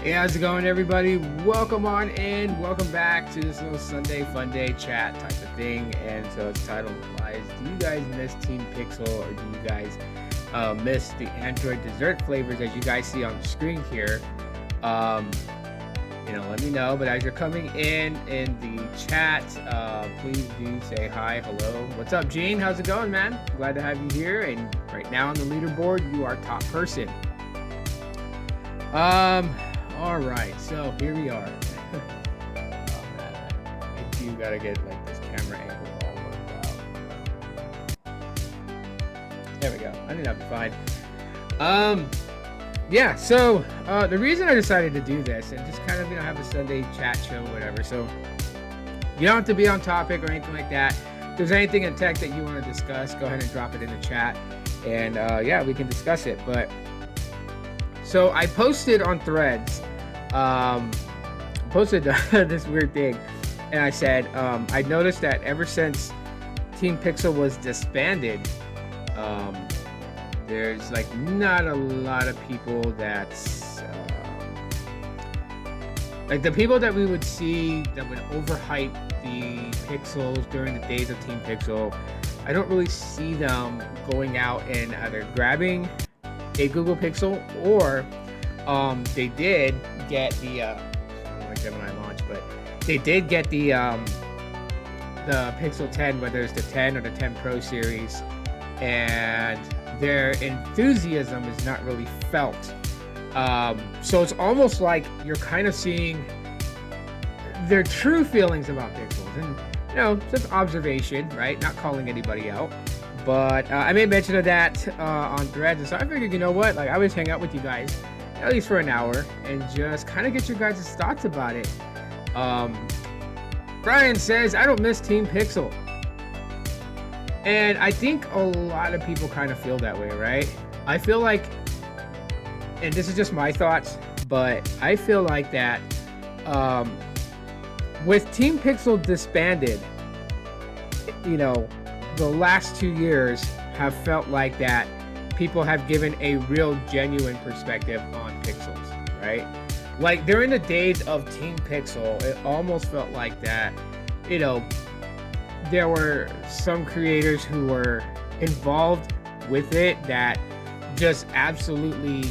Hey, how's it going, everybody? Welcome on in. Welcome back to this little Sunday fun day chat type of thing. And so its title implies, do you guys miss Team Pixel, or do you guys miss the Android dessert flavors as you guys see on the screen here? Let me know. But as you're coming in the chat, please do say hi, hello. What's up, Gene? How's it going, man? Glad to have you here. And right now on the leaderboard, you are top person. All right, so here we are. Oh man, I think you gotta get like this camera angle all worked out. There we go. I think that'll be fine. Yeah. So the reason I decided to do this and just kind of have a Sunday chat show, whatever. So you don't have to be on topic or anything like that. If there's anything in tech that you want to discuss, go ahead and drop it in the chat, and yeah, we can discuss it. But so I posted on Threads, this weird thing, and I said, I noticed that ever since Team Pixel was disbanded, there's like not a lot of people that's like the people that we would see that would overhype the Pixels during the days of Team Pixel. I don't really see them going out and either grabbing a Google Pixel, or they did get the I don't like that when I launched, but they did get the Pixel 10, whether it's the 10 or the 10 Pro series, and their enthusiasm is not really felt. So it's almost like you're kind of seeing their true feelings about Pixels, and just observation, right? Not calling anybody out. But I made mention of that on Threads, and so I figured, you know what, like I always hang out with you guys at least for an hour and just kind of get your guys' thoughts about it. Brian says, I don't miss Team Pixel. And I think a lot of people kind of feel that way, right? I feel like, and this is just my thoughts, but I feel like that with Team Pixel disbanded, the last 2 years have felt like that people have given a real genuine perspective on Pixels, right? Like during the days of Team Pixel, it almost felt like that, there were some creators who were involved with it that just absolutely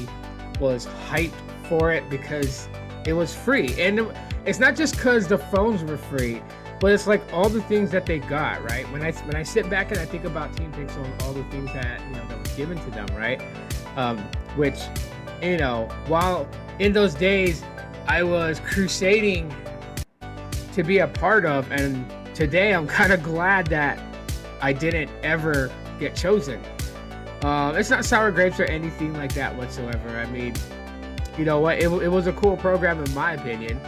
was hyped for it because it was free. And it's not just because the phones were free, but it's like all the things that they got, right? When I sit back and I think about Team Pixel and all the things that that was given to them, right? Which, while in those days I was crusading to be a part of, and today I'm kind of glad that I didn't ever get chosen. It's not sour grapes or anything like that whatsoever. I mean, you know what? It was a cool program in my opinion.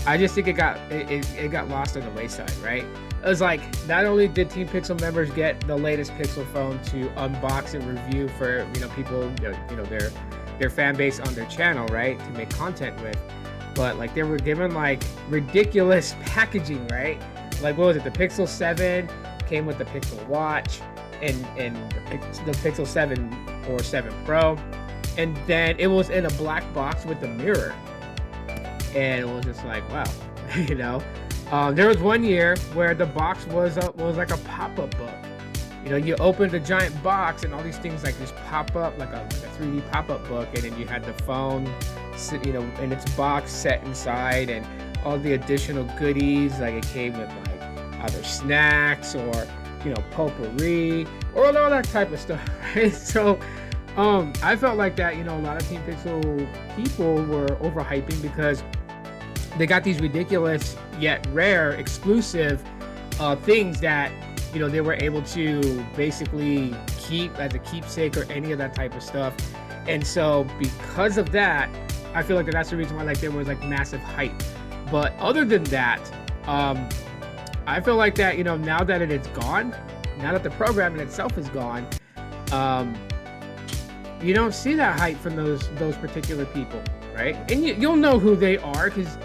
I just think it got lost on the wayside, right? It was like, not only did Team Pixel members get the latest Pixel phone to unbox and review for people, their fan base on their channel, right, to make content with, but like they were given like ridiculous packaging, right? Like what was it? The Pixel 7 came with the Pixel Watch and the Pixel 7 or 7 Pro, and then it was in a black box with a mirror. And it was just like, wow, there was one year where the box was like a pop-up book. You opened the giant box and all these things like just pop up like a 3D pop-up book, and then you had the phone, in its box set inside, and all the additional goodies. Like it came with like either snacks or potpourri or all that type of stuff, right? So I felt like that, a lot of Team Pixel people were overhyping because they got these ridiculous yet rare exclusive things that they were able to basically keep as a keepsake or any of that type of stuff. And so because of that, I feel like that's the reason why like there was like massive hype. But other than that, I feel like that now that it is gone, now that the program in itself is gone, you don't see that hype from those particular people, right? And you'll know who they are because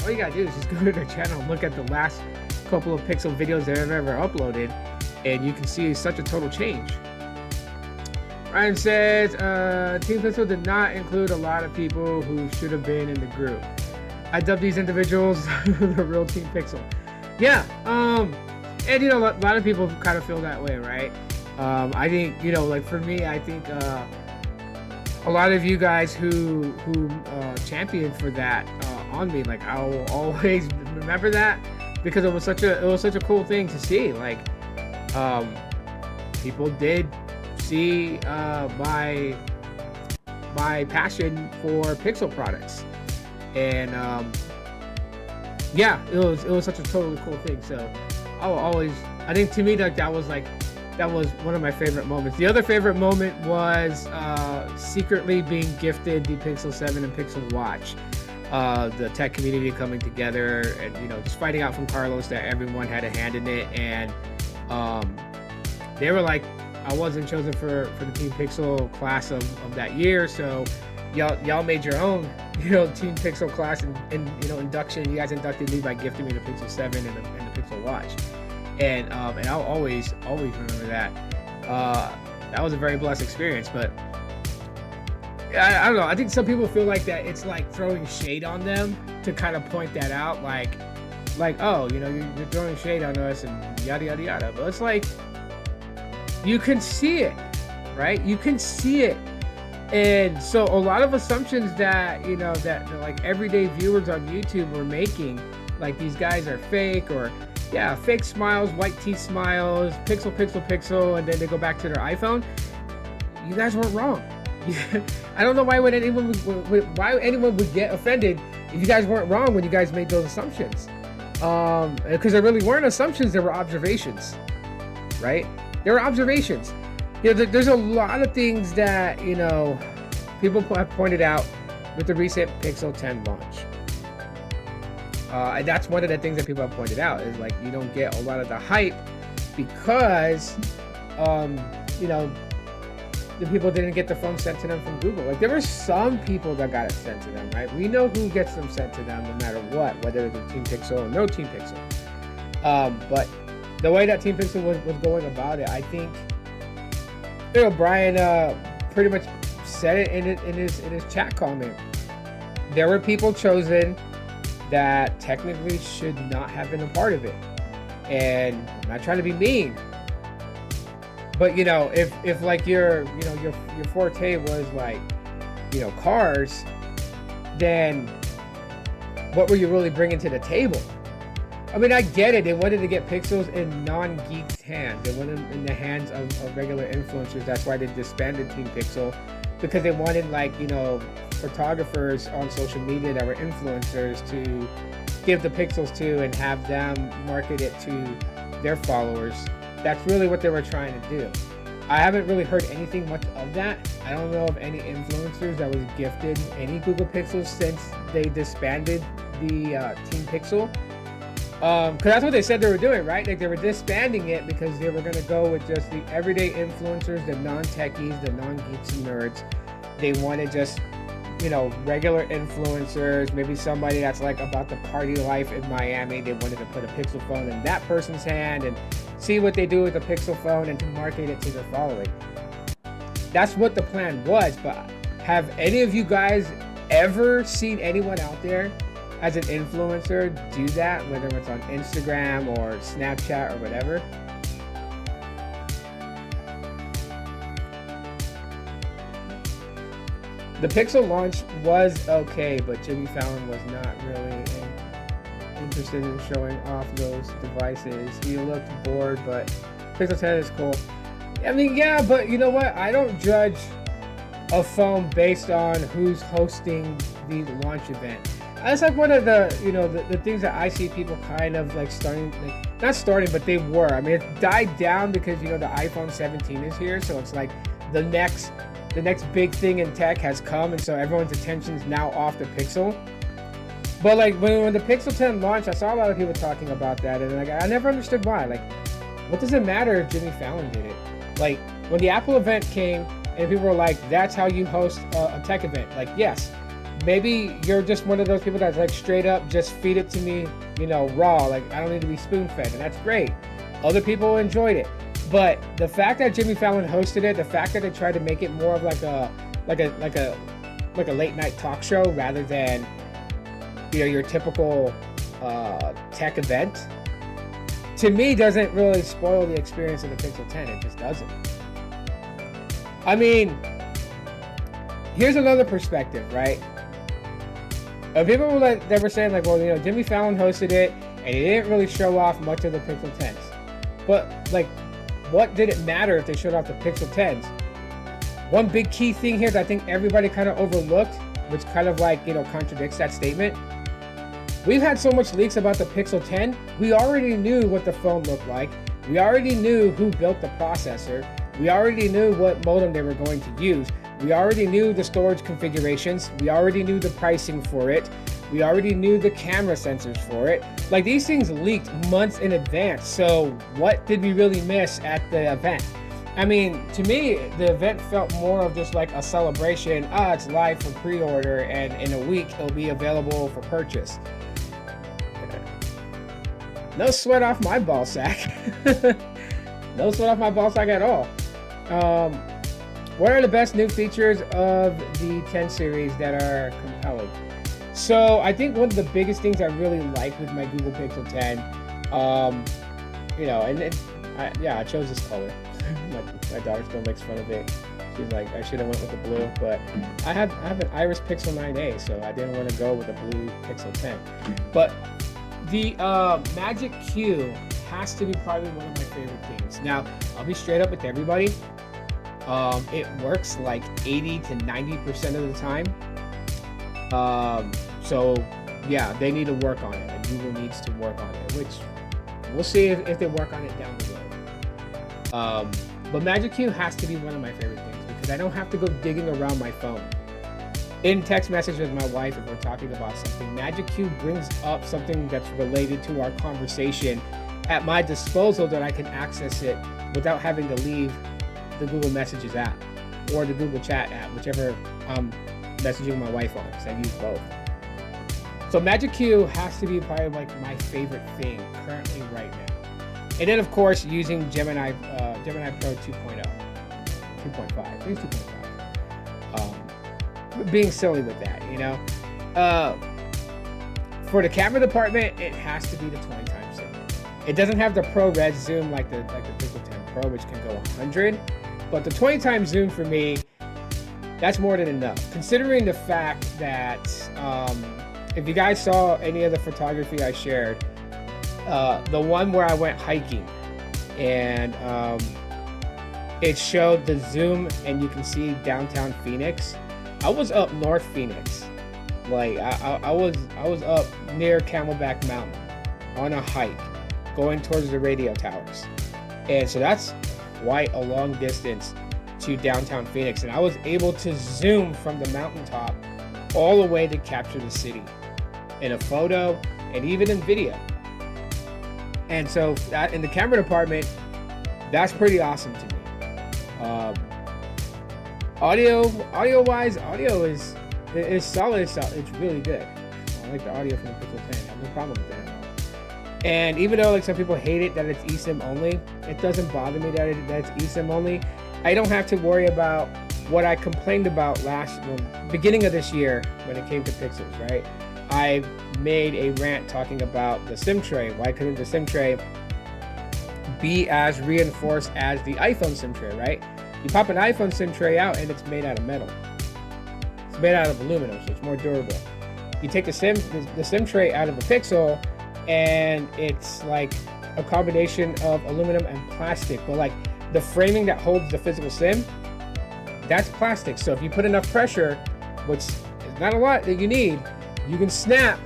all you gotta do is just go to their channel and look at the last couple of Pixel videos they've ever uploaded, and you can see such a total change. Ryan says, Team Pixel did not include a lot of people who should have been in the group. I dub these individuals the real Team Pixel. Yeah, and a lot of people kind of feel that way, right? I think, like for me, I think a lot of you guys who championed for that on me, like I will always remember that, because it was such a cool thing to see. Like, people did see my passion for Pixel products, and yeah, it was such a totally cool thing. So I think to me, like that was one of my favorite moments. The other favorite moment was secretly being gifted the Pixel 7 and Pixel Watch. The tech community coming together and just finding out from Carlos that everyone had a hand in it, and they were like, I wasn't chosen for the Team Pixel class of that year, so y'all made your own Team Pixel class and induction. You guys inducted me by gifting me the Pixel 7 and the Pixel Watch, and I'll always remember that. That was a very blessed experience. But I don't know, I think some people feel like that it's like throwing shade on them to kind of point that out, like oh, you're throwing shade on us and yada yada yada. But it's like, you can see it, right? You can see it. And so a lot of assumptions that that like everyday viewers on YouTube were making, like these guys are fake, or fake smiles, white teeth smiles, pixel, and then they go back to their iPhone. You guys weren't wrong. I don't know why anyone would get offended if you guys weren't wrong when you guys made those assumptions. Because there really weren't assumptions, there were observations, right? There were observations. There's a lot of things that people have pointed out with the recent Pixel 10 launch. And that's one of the things that people have pointed out, is like you don't get a lot of the hype because the people didn't get the phone sent to them from Google. Like, there were some people that got it sent to them, right? We know who gets them sent to them no matter what, whether it's a Team Pixel or no Team Pixel. But the way that Team Pixel was going about it, I think Brian pretty much said it in his chat comment. There were people chosen that technically should not have been a part of it. And I'm not trying to be mean, but if like your forte was like cars, then what were you really bringing to the table? I mean, I get it. They wanted to get pixels in non-geeks' hands. They wanted them in the hands of regular influencers. That's why they disbanded Team Pixel, because they wanted photographers on social media that were influencers to give the pixels to and have them market it to their followers. That's really what they were trying to do. I haven't really heard anything much of that. I don't know of any influencers that was gifted any Google Pixels since they disbanded the Team Pixel. Because that's what they said they were doing, right? Like, they were disbanding it because they were going to go with just the everyday influencers, the non-techies, the non-geeks and nerds. They wanted just, regular influencers, maybe somebody that's like about the party life in Miami. They wanted to put a Pixel phone in that person's hand and see what they do with the Pixel phone and to market it to their following. That's what the plan was. But have any of you guys ever seen anyone out there as an influencer do that, whether it's on Instagram or Snapchat or whatever? The Pixel launch was okay, but Jimmy Fallon was not really interested in showing off those devices. He looked bored, but Pixel 10 is cool. I mean, yeah, but you know what? I don't judge a phone based on who's hosting the launch event. That's like one of the the things that I see people kind of like not starting, but they were. I mean, it died down because the iPhone 17 is here, so it's like the next big thing in tech has come, and so everyone's attention is now off the Pixel. But like when the Pixel 10 launched, I saw a lot of people talking about that, and like I never understood why. Like, what does it matter if Jimmy Fallon did it? Like, when the Apple event came and people were like, that's how you host a tech event. Like, yes, maybe you're just one of those people that's like straight up just feed it to me, raw. Like, I don't need to be spoon fed, and that's great. Other people enjoyed it. But the fact that Jimmy Fallon hosted it, the fact that they tried to make it more of like a late night talk show rather than, you know, your typical tech event, to me doesn't really spoil the experience of the Pixel 10. It just doesn't. I mean, here's another perspective, right? People that were saying like, well, you know, Jimmy Fallon hosted it and he didn't really show off much of the Pixel 10s. But like, what did it matter if they showed off the Pixel 10s? One big key thing here that I think everybody kind of overlooked, which kind of like, you know, contradicts that statement. We've had so much leaks about the Pixel 10. We already knew what the phone looked like. We already knew who built the processor. We already knew what modem they were going to use. We already knew the storage configurations. We already knew the pricing for it. We already knew the camera sensors for it. Like, these things leaked months in advance. So what did we really miss at the event? I mean, to me, the event felt more of just like a celebration. It's live for pre-order and in a week it'll be available for purchase. No sweat off my ball sack. No sweat off my ball sack at all. What are the best new features of the 10 series that are compelling? So I think one of the biggest things I really like with my Google Pixel 10, you know, I chose this color. my daughter still makes fun of it. She's like, I should have went with the blue, but I have an Iris Pixel 9a, so I didn't want to go with the blue Pixel 10. But the Magic Q has to be probably one of my favorite things. Now, I'll be straight up with everybody. It works like 80 to 90% of the time. So yeah, they need to work on it, and Google needs to work on it, which we'll see if they work on it down the road. But Magic Q has to be one of my favorite things because I don't have to go digging around my phone. In text message with my wife, if we're talking about something, Magic Q brings up something that's related to our conversation at my disposal that I can access it without having to leave the Google Messages app or the Google Chat app, whichever I'm messaging my wife on, because I use both. So Magic Q has to be probably like my favorite thing currently right now. And then of course using Gemini Pro 2.0, 2.5, I think it's 2.5. Being silly with that, you know. For the camera department, it has to be the 20 times zoom. It doesn't have the ProRes zoom like the Pixel 10 Pro, which can go 100. But the 20 times zoom for me, that's more than enough. Considering the fact that if you guys saw any of the photography I shared, the one where I went hiking and it showed the zoom and you can see downtown Phoenix. I was up North Phoenix, like I was up near Camelback Mountain on a hike, going towards the radio towers, and so that's quite a long distance to downtown Phoenix, and I was able to zoom from the mountaintop all the way to capture the city in a photo and even in video. And so that in the camera department, that's pretty awesome to me. Audio-wise, audio is solid. It's really good. I like the audio from the Pixel 10. I have no problem with that at all. And even though like some people hate it that it's eSIM only, it doesn't bother me that it's eSIM only. I don't have to worry about what I complained about beginning of this year when it came to Pixels, right? I made a rant talking about the SIM tray. Why couldn't the SIM tray be as reinforced as the iPhone SIM tray, right? You pop an iPhone SIM tray out and it's made out of metal. It's made out of aluminum, so it's more durable. You take the SIM tray out of a Pixel and it's like a combination of aluminum and plastic, but like the framing that holds the physical SIM, that's plastic. So if you put enough pressure, which is not a lot that you need, you can snap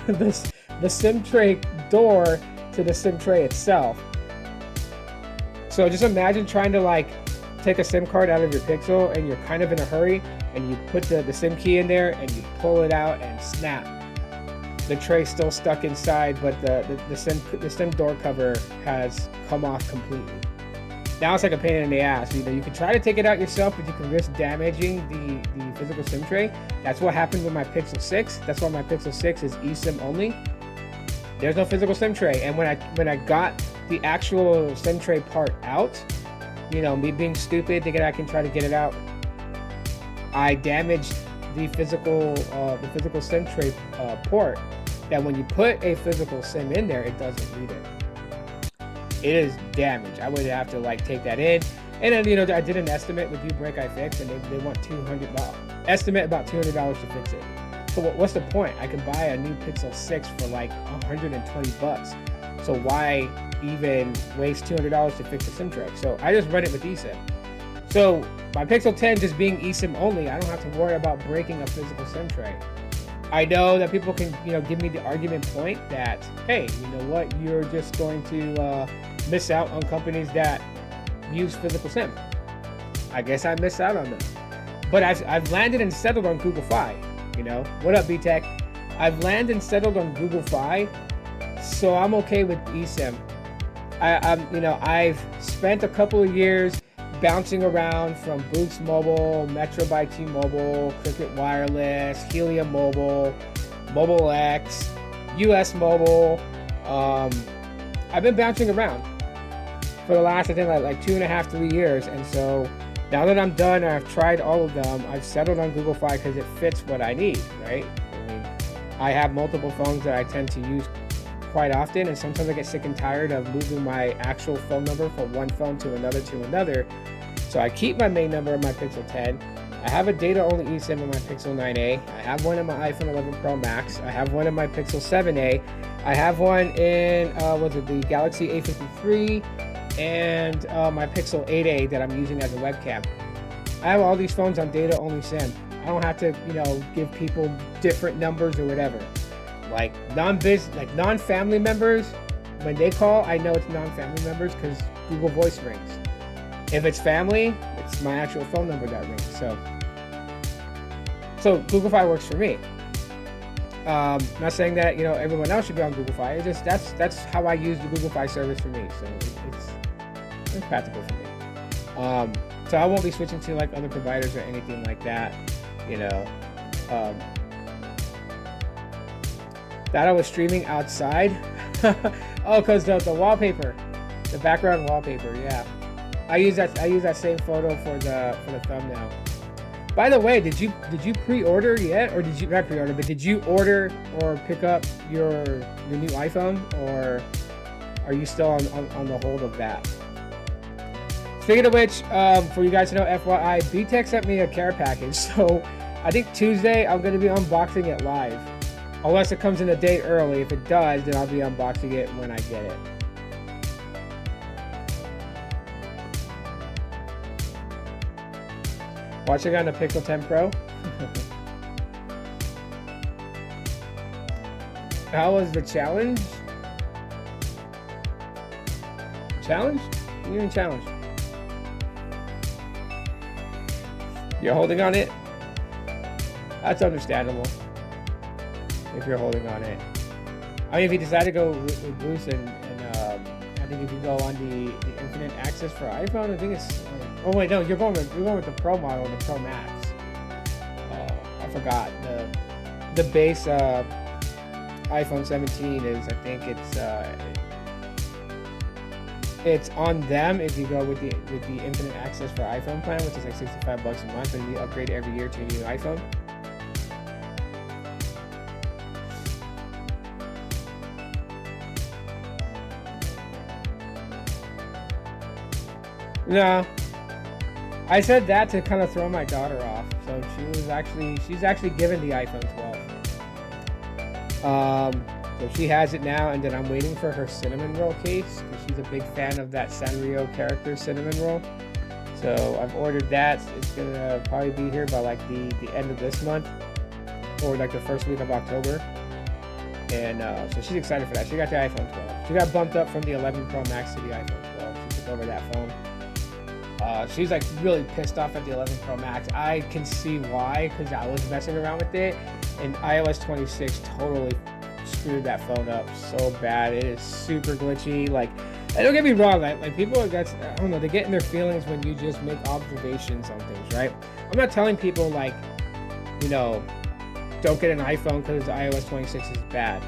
the SIM tray door to the SIM tray itself. So just imagine trying to like take a SIM card out of your Pixel and you're kind of in a hurry and you put the SIM key in there and you pull it out and snap. The tray's still stuck inside, but the SIM door cover has come off completely. Now it's like a pain in the ass. You know, you can try to take it out yourself, but you can risk damaging the physical SIM tray. That's what happened with my Pixel 6. That's why my Pixel 6 is eSIM only. There's no physical SIM tray. And when I got the actual SIM tray part out, me being stupid thinking I can try to get it out, I damaged the physical SIM tray port. That when you put a physical SIM in there, it doesn't read it. It is damaged. I would have to like take that in, and then I did an estimate with Break I Fix, and they want estimate about $200 to fix it. So what's the point? I can buy a new Pixel 6 for like $120. So why even waste $200 to fix a SIM tray? So I just run it with eSIM. So my Pixel 10 just being eSIM only, I don't have to worry about breaking a physical SIM tray. I know that people can, give me the argument point that, hey, you know what, you're just going to miss out on companies that use physical SIM. I guess I missed out on them. But I've landed and settled on Google Fi. What up, B-Tech? I've landed and settled on Google Fi, so I'm okay with eSIM. I've spent a couple of years bouncing around from Boost Mobile, Metro by T-Mobile, Cricket Wireless, Helium Mobile, Mobile X, US Mobile. I've been bouncing around for the last, I think, like 2.5, 3 years. And so now that I'm done, I've tried all of them, I've settled on Google Fi because it fits what I need, right? I have multiple phones that I tend to use quite often, and sometimes I get sick and tired of moving my actual phone number from one phone to another. So I keep my main number on my Pixel 10. I have a data-only eSIM on my Pixel 9a. I have one in my iPhone 11 Pro Max. I have one in my Pixel 7a. I have one in the Galaxy A53 and my Pixel 8a that I'm using as a webcam. I have all these phones on data-only SIM. I don't have to, give people different numbers or whatever. Like non-family members, when they call, I know it's non-family members because Google Voice rings. If it's family, it's my actual phone number that rings. So Google Fi works for me. Not saying that everyone else should be on Google Fi. It's just that's how I use the Google Fi service for me. So it's practical for me. So I won't be switching to like other providers or anything like that. That I was streaming outside. Oh, because the wallpaper, the background wallpaper. Yeah, I use that same photo for the thumbnail. By the way, did you pre-order yet, or did you not pre-order? But did you order or pick up your new iPhone, or are you still on the hold of that? Speaking of which, for you guys to know, FYI, BTech sent me a care package. So I think Tuesday I'm going to be unboxing it live. Unless it comes in a day early. If it does, then I'll be unboxing it when I get it. Watching on the Pixel 10 Pro. How was the challenge? Challenge? You mean challenge? You're holding on it? That's understandable. If you're holding on it. I mean, if you decide to go with Bruce and I think if you go on the infinite access for iPhone, I think it's oh wait, no, you're going with the Pro model and the Pro Max. I forgot the base iPhone 17 is, I think it's on them if you go with the infinite access for iPhone plan, which is like $65 a month, and you upgrade every year to a new iPhone. No, I said that to kind of throw my daughter off. So she's actually given the iPhone 12. So she has it now, and then I'm waiting for her cinnamon roll case because she's a big fan of that Sanrio character cinnamon roll. So I've ordered that. It's gonna probably be here by like the end of this month or like the first week of October. And so she's excited for that. She got the iPhone 12. She got bumped up from the 11 Pro Max to the iPhone 12. She took over that phone. She's like really pissed off at the 11 Pro Max. I can see why, because I was messing around with it, and iOS 26 totally screwed that phone up so bad. It is super glitchy. Like, and don't get me wrong, like people, I don't know, they get in their feelings when you just make observations on things, right? I'm not telling people like, don't get an iPhone because iOS 26 is bad.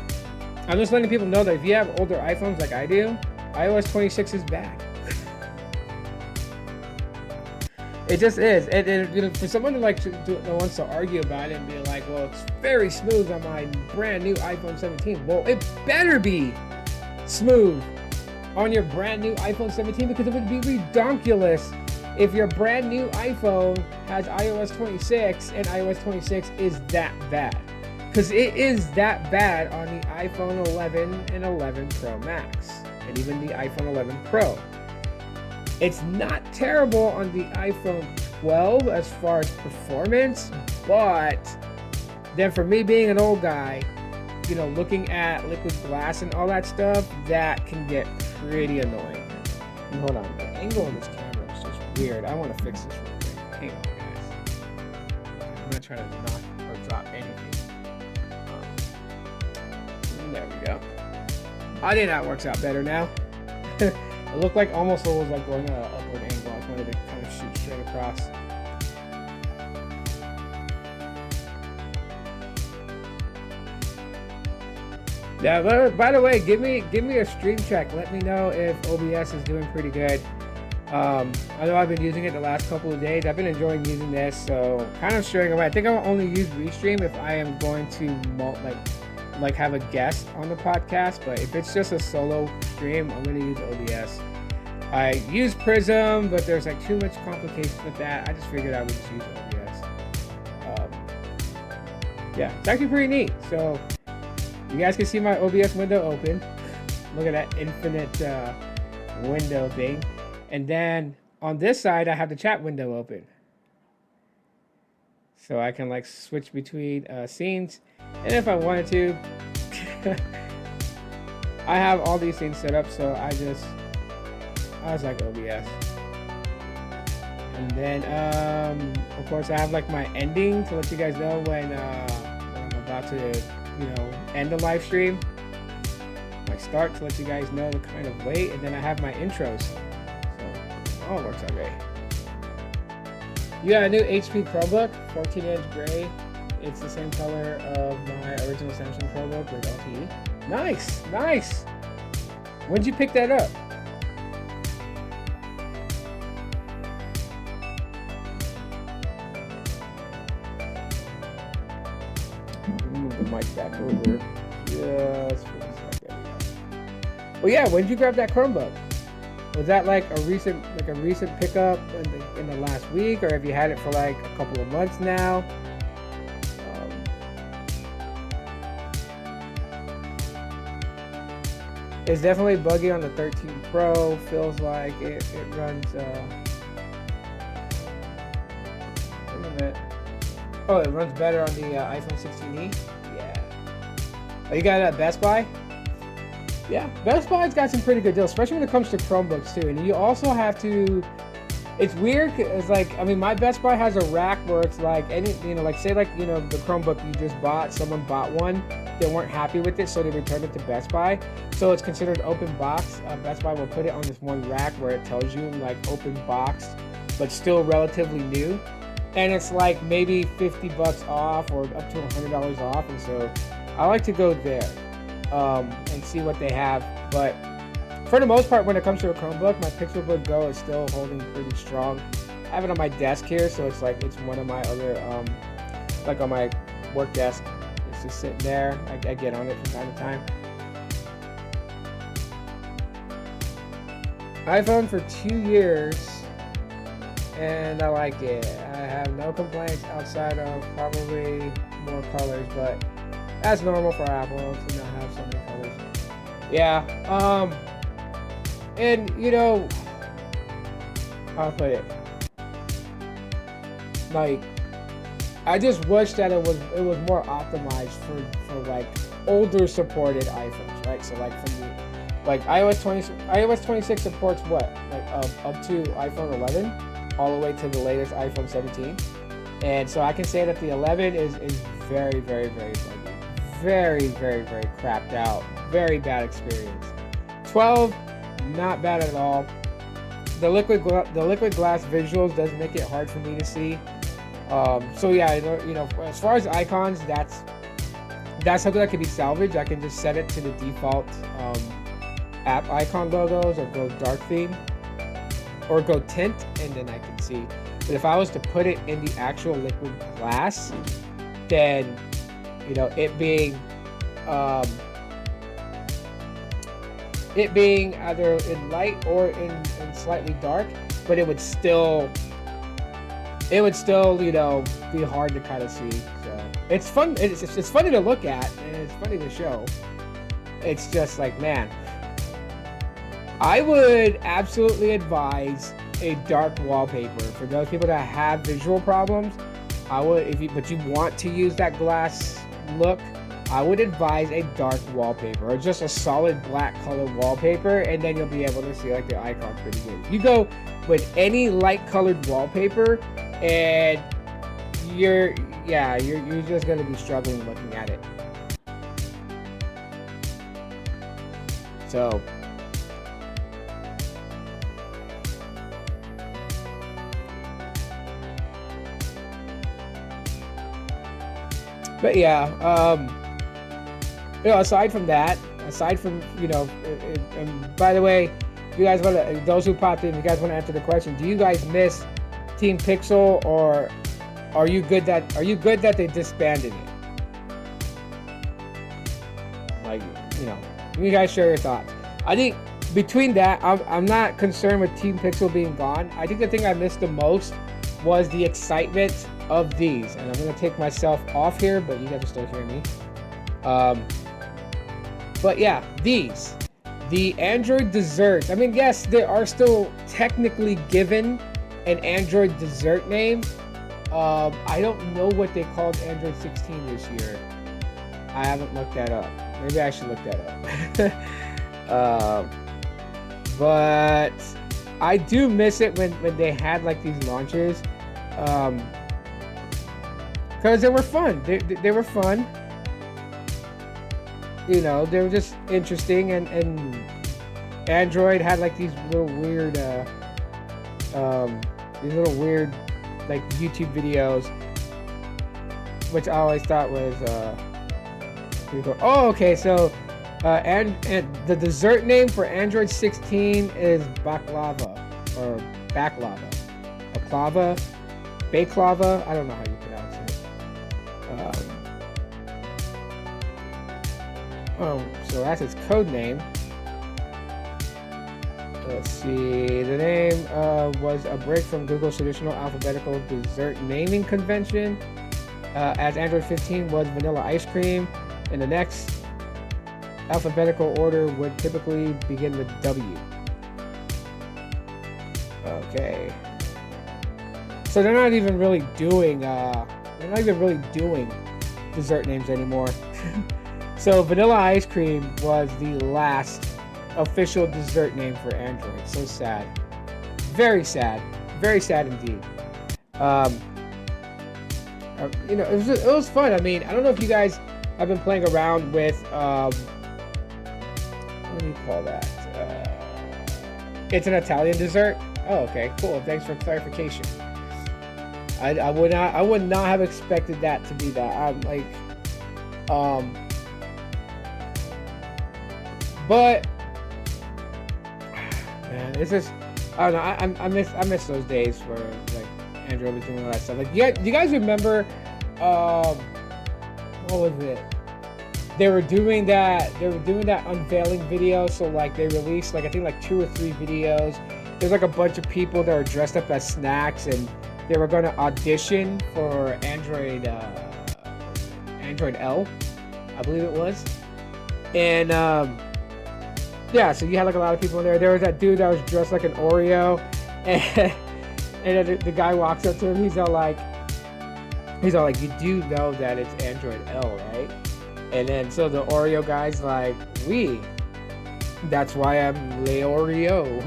I'm just letting people know that if you have older iPhones like I do, iOS 26 is bad. It just is. And you know, for someone that wants to argue about it and be like, well, it's very smooth on my brand new iPhone 17. Well, it better be smooth on your brand new iPhone 17, because it would be redonkulous if your brand new iPhone has iOS 26 and iOS 26 is that bad. Because it is that bad on the iPhone 11 and 11 Pro Max, and even the iPhone 11 Pro. It's not terrible on the iPhone 12 as far as performance, but then for me being an old guy, you know, looking at liquid glass and all that stuff, that can get pretty annoying. And hold on, the angle on this camera is just weird. I want to fix this real quick. Hang on, guys. I'm gonna try to not or drop anything. There we go. I think that works out better now. It looked like almost it was like going at an upward angle. I wanted to kind of shoot straight across. Yeah, but by the way, give me a stream check. Let me know if OBS is doing pretty good. I know I've been using it the last couple of days. I've been enjoying using this, so kind of straying away. I think I'll only use Restream if I am going to like have a guest on the podcast, but if it's just a solo stream, I'm going to use OBS. I use Prism, but there's like too much complications with that. I just figured I would just use OBS. Yeah, it's actually pretty neat. So you guys can see my OBS window open. Look at that infinite window thing. And then on this side, I have the chat window open. So I can like switch between scenes. And if I wanted to, I have all these things set up, so I was like OBS. And then, of course, I have like my ending to let you guys know when I'm about to, you know, end the live stream. My start to let you guys know the kind of wait, and then I have my intros. So it all works out great. You got a new HP Chromebook, 14-inch gray. It's the same color of my original Samsung Chromebook with LTE. Nice, nice. When'd you pick that up? Move the mic back over just for a second. Well, yeah. When did you grab that Chromebook? Was that like a recent pickup in the last week, or have you had it for like a couple of months now? It's definitely buggy on the 13 Pro. Feels like it runs. Wait a minute. Oh, it runs better on the iPhone 16e. Yeah. Oh, you got it at Best Buy? Yeah, Best Buy's got some pretty good deals, especially when it comes to Chromebooks too. And you also have to. It's weird. It's like, I mean, my Best Buy has a rack where it's like any, you know, like say like, you know, the Chromebook you just bought, someone bought one, they weren't happy with it, so they returned it to Best Buy. So it's considered open box. Best Buy will put it on this one rack where it tells you like open box, but still relatively new. And it's like maybe $50 off or up to $100 off. And so I like to go there and see what they have. But for the most part, when it comes to a Chromebook, my Pixelbook Go is still holding pretty strong. I have it on my desk here, so it's like it's one of my other, like on my work desk. It's just sitting there. I get on it from time to time. iPhone for 2 years, and I like it. I have no complaints outside of probably more colors, but that's normal for Apple to not have so many colors. Yeah. And you know, I'll put it like, I just wish that it was more optimized for like older supported iPhones, right? So like from the iOS 26 supports what, like up to iPhone 11 all the way to the latest iPhone 17, and so I can say that the 11 is very, very, very buggy, very, very, very crapped out, very bad experience. 12, not bad at all. The liquid glass visuals does make it hard for me to see. So yeah, you know, as far as icons, that's something that can be salvaged. I can just set it to the default app icon logos or go dark theme or go tint, and then I can see. But if I was to put it in the actual liquid glass, then, you know, it being either in light or in slightly dark, but it would still, you know, be hard to kind of see. So it's fun. It's funny to look at, and it's funny to show. It's just like, man, I would absolutely advise a dark wallpaper for those people that have visual problems. I would, but you want to use that glass look, I would advise a dark wallpaper or just a solid black colored wallpaper, and then you'll be able to see like the icon pretty good. You go with any light colored wallpaper, and you're just gonna be struggling looking at it. So but yeah, you know, aside from, you know, and by the way, if you guys want to, those who popped in, if you guys want to answer the question, do you guys miss Team Pixel, or are you good that they disbanded it? Like, you know, you guys share your thoughts. I think between that, I'm not concerned with Team Pixel being gone. I think the thing I missed the most was the excitement of these, and I'm gonna take myself off here, but you guys are still hearing me. But yeah, the Android desserts. I mean, yes, they are still technically given an Android dessert name. I don't know what they called Android 16 this year. I haven't looked that up. Maybe I should look that up. But I do miss it when they had like these launches. Because they were fun. They were fun. You know, they were just interesting, and Android had like these little weird like YouTube videos, which I always thought was oh, okay, so and the dessert name for Android 16 is baklava or baklava. Baklava, I don't know how you pronounce it. So that's its code name. Let's see. The name was a break from Google's traditional alphabetical dessert naming convention, as Android 15 was vanilla ice cream, and the next alphabetical order would typically begin with W. Okay. So they're not even really doing dessert names anymore. So vanilla ice cream was the last official dessert name for Android. So sad. Very sad. Very sad indeed. You know, it was fun. I mean, I don't know if you guys have been playing around with what do you call that? It's an Italian dessert. Oh, okay, cool. Thanks for clarification. I would not have expected that to be that. I'm like, but man, it's just, I don't know. I miss those days where like Android was doing all that stuff. Like, you guys remember, what was it? They were doing that unveiling video. So like they released like I think like 2 or 3 videos. There's like a bunch of people that were dressed up as snacks, and they were going to audition for Android L, I believe it was. And yeah, so you had like a lot of people in there. There was that dude that was dressed like an Oreo, and then the guy walks up to him. He's all like, you do know that it's Android L, right? And then so the Oreo guy's like, that's why I'm Le Oreo.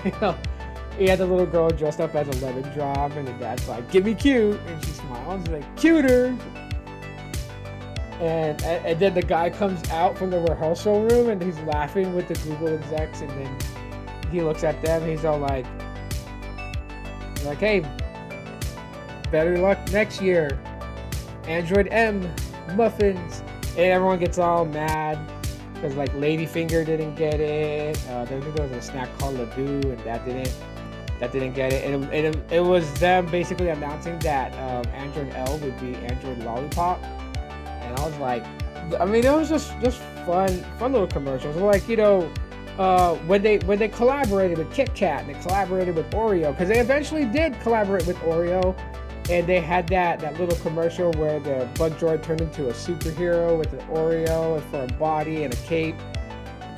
You know? He had the little girl dressed up as a lemon drop, and the dad's like, give me cute, and she smiles. She's like, cuter. And then the guy comes out from the rehearsal room, and he's laughing with the Google execs, and then he looks at them, and he's all like, hey, better luck next year. Android M, muffins. And everyone gets all mad. because like Ladyfinger didn't get it. There was a snack called Ladoo, and that didn't get it. And it was them basically announcing that Android L would be Android Lollipop, and I was like, I mean, it was just fun little commercials. Like, you know, when they collaborated with Kit Kat, and they collaborated with Oreo, because they eventually did collaborate with Oreo, and they had that little commercial where the bug droid turned into a superhero with an Oreo for a body and a cape,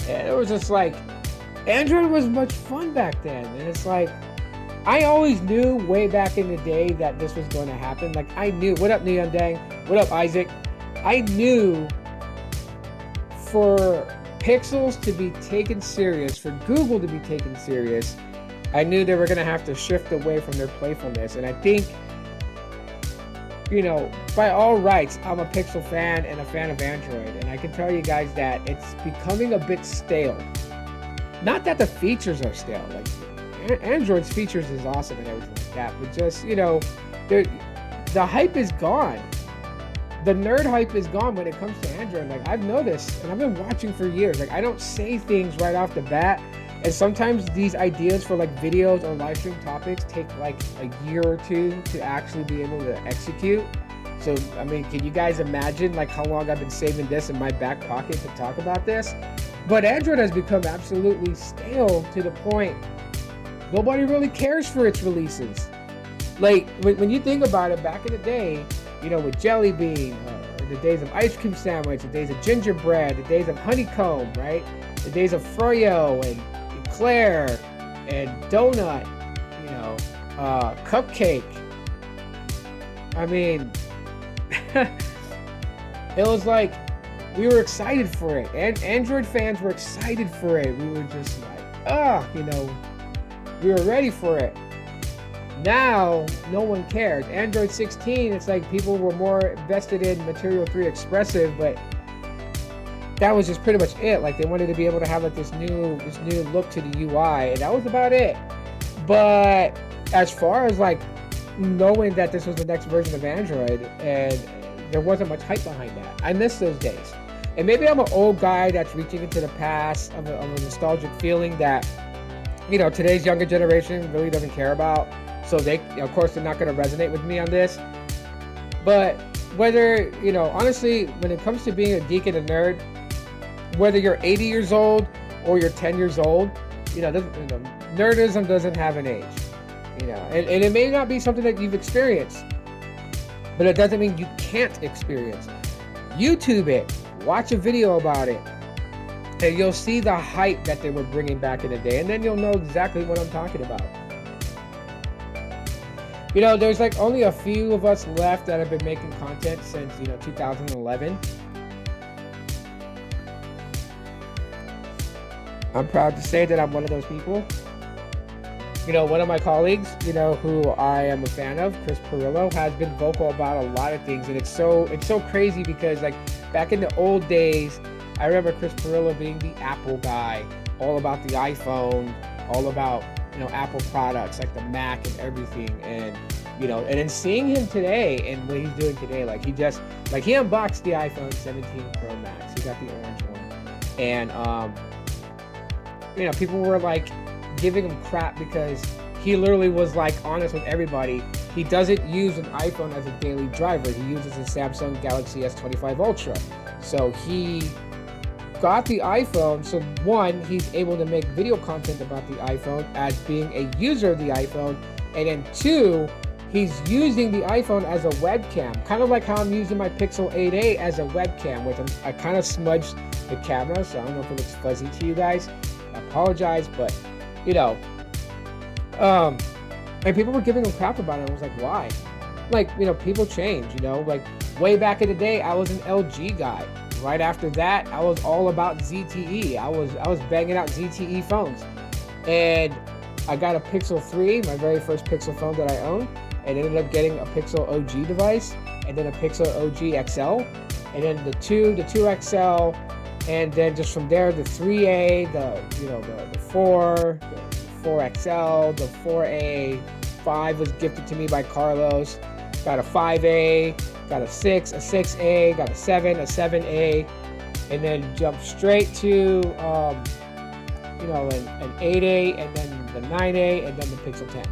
and it was just like, Android was much fun back then. And it's like, I always knew way back in the day that this was going to happen. Like, I knew. What up, Neon Dang? What up, Isaac? I knew for Pixels to be taken serious, for Google to be taken serious, I knew they were going to have to shift away from their playfulness. And I think, you know, by all rights, I'm a Pixel fan and a fan of Android. And I can tell you guys that it's becoming a bit stale. Not that the features are stale. Like, Android's features is awesome and everything like that. But just, you know, the hype is gone. The nerd hype is gone when it comes to Android. Like, I've noticed, and I've been watching for years. Like, I don't say things right off the bat. And sometimes these ideas for like videos or live stream topics take like a year or two to actually be able to execute. So, I mean, can you guys imagine like how long I've been saving this in my back pocket to talk about this? But Android has become absolutely stale to the point nobody really cares for its releases. Like, when you think about it, back in the day, you know, with Jelly Bean, the days of ice cream sandwich, the days of gingerbread, the days of honeycomb, right? The days of Froyo and Eclair and Donut, you know, Cupcake. I mean, it was like, we were excited for it. And Android fans were excited for it. We were just like, you know, we were ready for it. Now, no one cares. Android 16, it's like people were more invested in Material 3 Expressive, but that was just pretty much it. Like, they wanted to be able to have like this new look to the UI, and that was about it. But as far as like knowing that this was the next version of Android, and there wasn't much hype behind that. I miss those days. And maybe I'm an old guy that's reaching into the past of a nostalgic feeling that, you know, today's younger generation really doesn't care about. So they, of course, they're not going to resonate with me on this. But whether, you know, honestly, when it comes to being a geek and a nerd, whether you're 80 years old or you're 10 years old, you know, nerdism doesn't have an age. You know, and it may not be something that you've experienced, but it doesn't mean you can't experience. YouTube it, watch a video about it, and you'll see the hype that they were bringing back in the day, and then you'll know exactly what I'm talking about. You know, there's like only a few of us left that have been making content since, you know, 2011. I'm proud to say that I'm one of those people. You know, one of my colleagues, you know, who I am a fan of, Chris Perillo, has been vocal about a lot of things, and it's so crazy because like back in the old days, I remember Chris Perillo being the Apple guy, all about the iPhone, all about, you know, Apple products like the Mac and everything. And, you know, and then seeing him today and what he's doing today, like he unboxed the iPhone 17 Pro Max. He got the orange one. And, you know, people were like giving him crap because he literally was like honest with everybody. He doesn't use an iPhone as a daily driver. He uses a Samsung Galaxy S25 Ultra. So he got the iPhone, so one, he's able to make video content about the iPhone as being a user of the iPhone, and then two, he's using the iPhone as a webcam, kind of like how I'm using my Pixel 8a as a webcam, which I kind of smudged the camera, so I don't know if it looks fuzzy to you guys. I apologize, but, you know, and people were giving him crap about it. I was like, why? Like, you know, people change, you know, like way back in the day, I was an LG guy. Right after that, I was all about ZTE. I was banging out ZTE phones. And I got a Pixel 3, my very first Pixel phone that I owned, and ended up getting a Pixel OG device, and then a Pixel OG XL, and then the 2 XL, and then just from there, the 3A, the 4, the 4 XL, the 4A, 5 was gifted to me by Carlos, got a 5A, got a 6, a 6A, got a 7, a 7A, and then jump straight to an 8A, and then the 9A, and then the Pixel 10.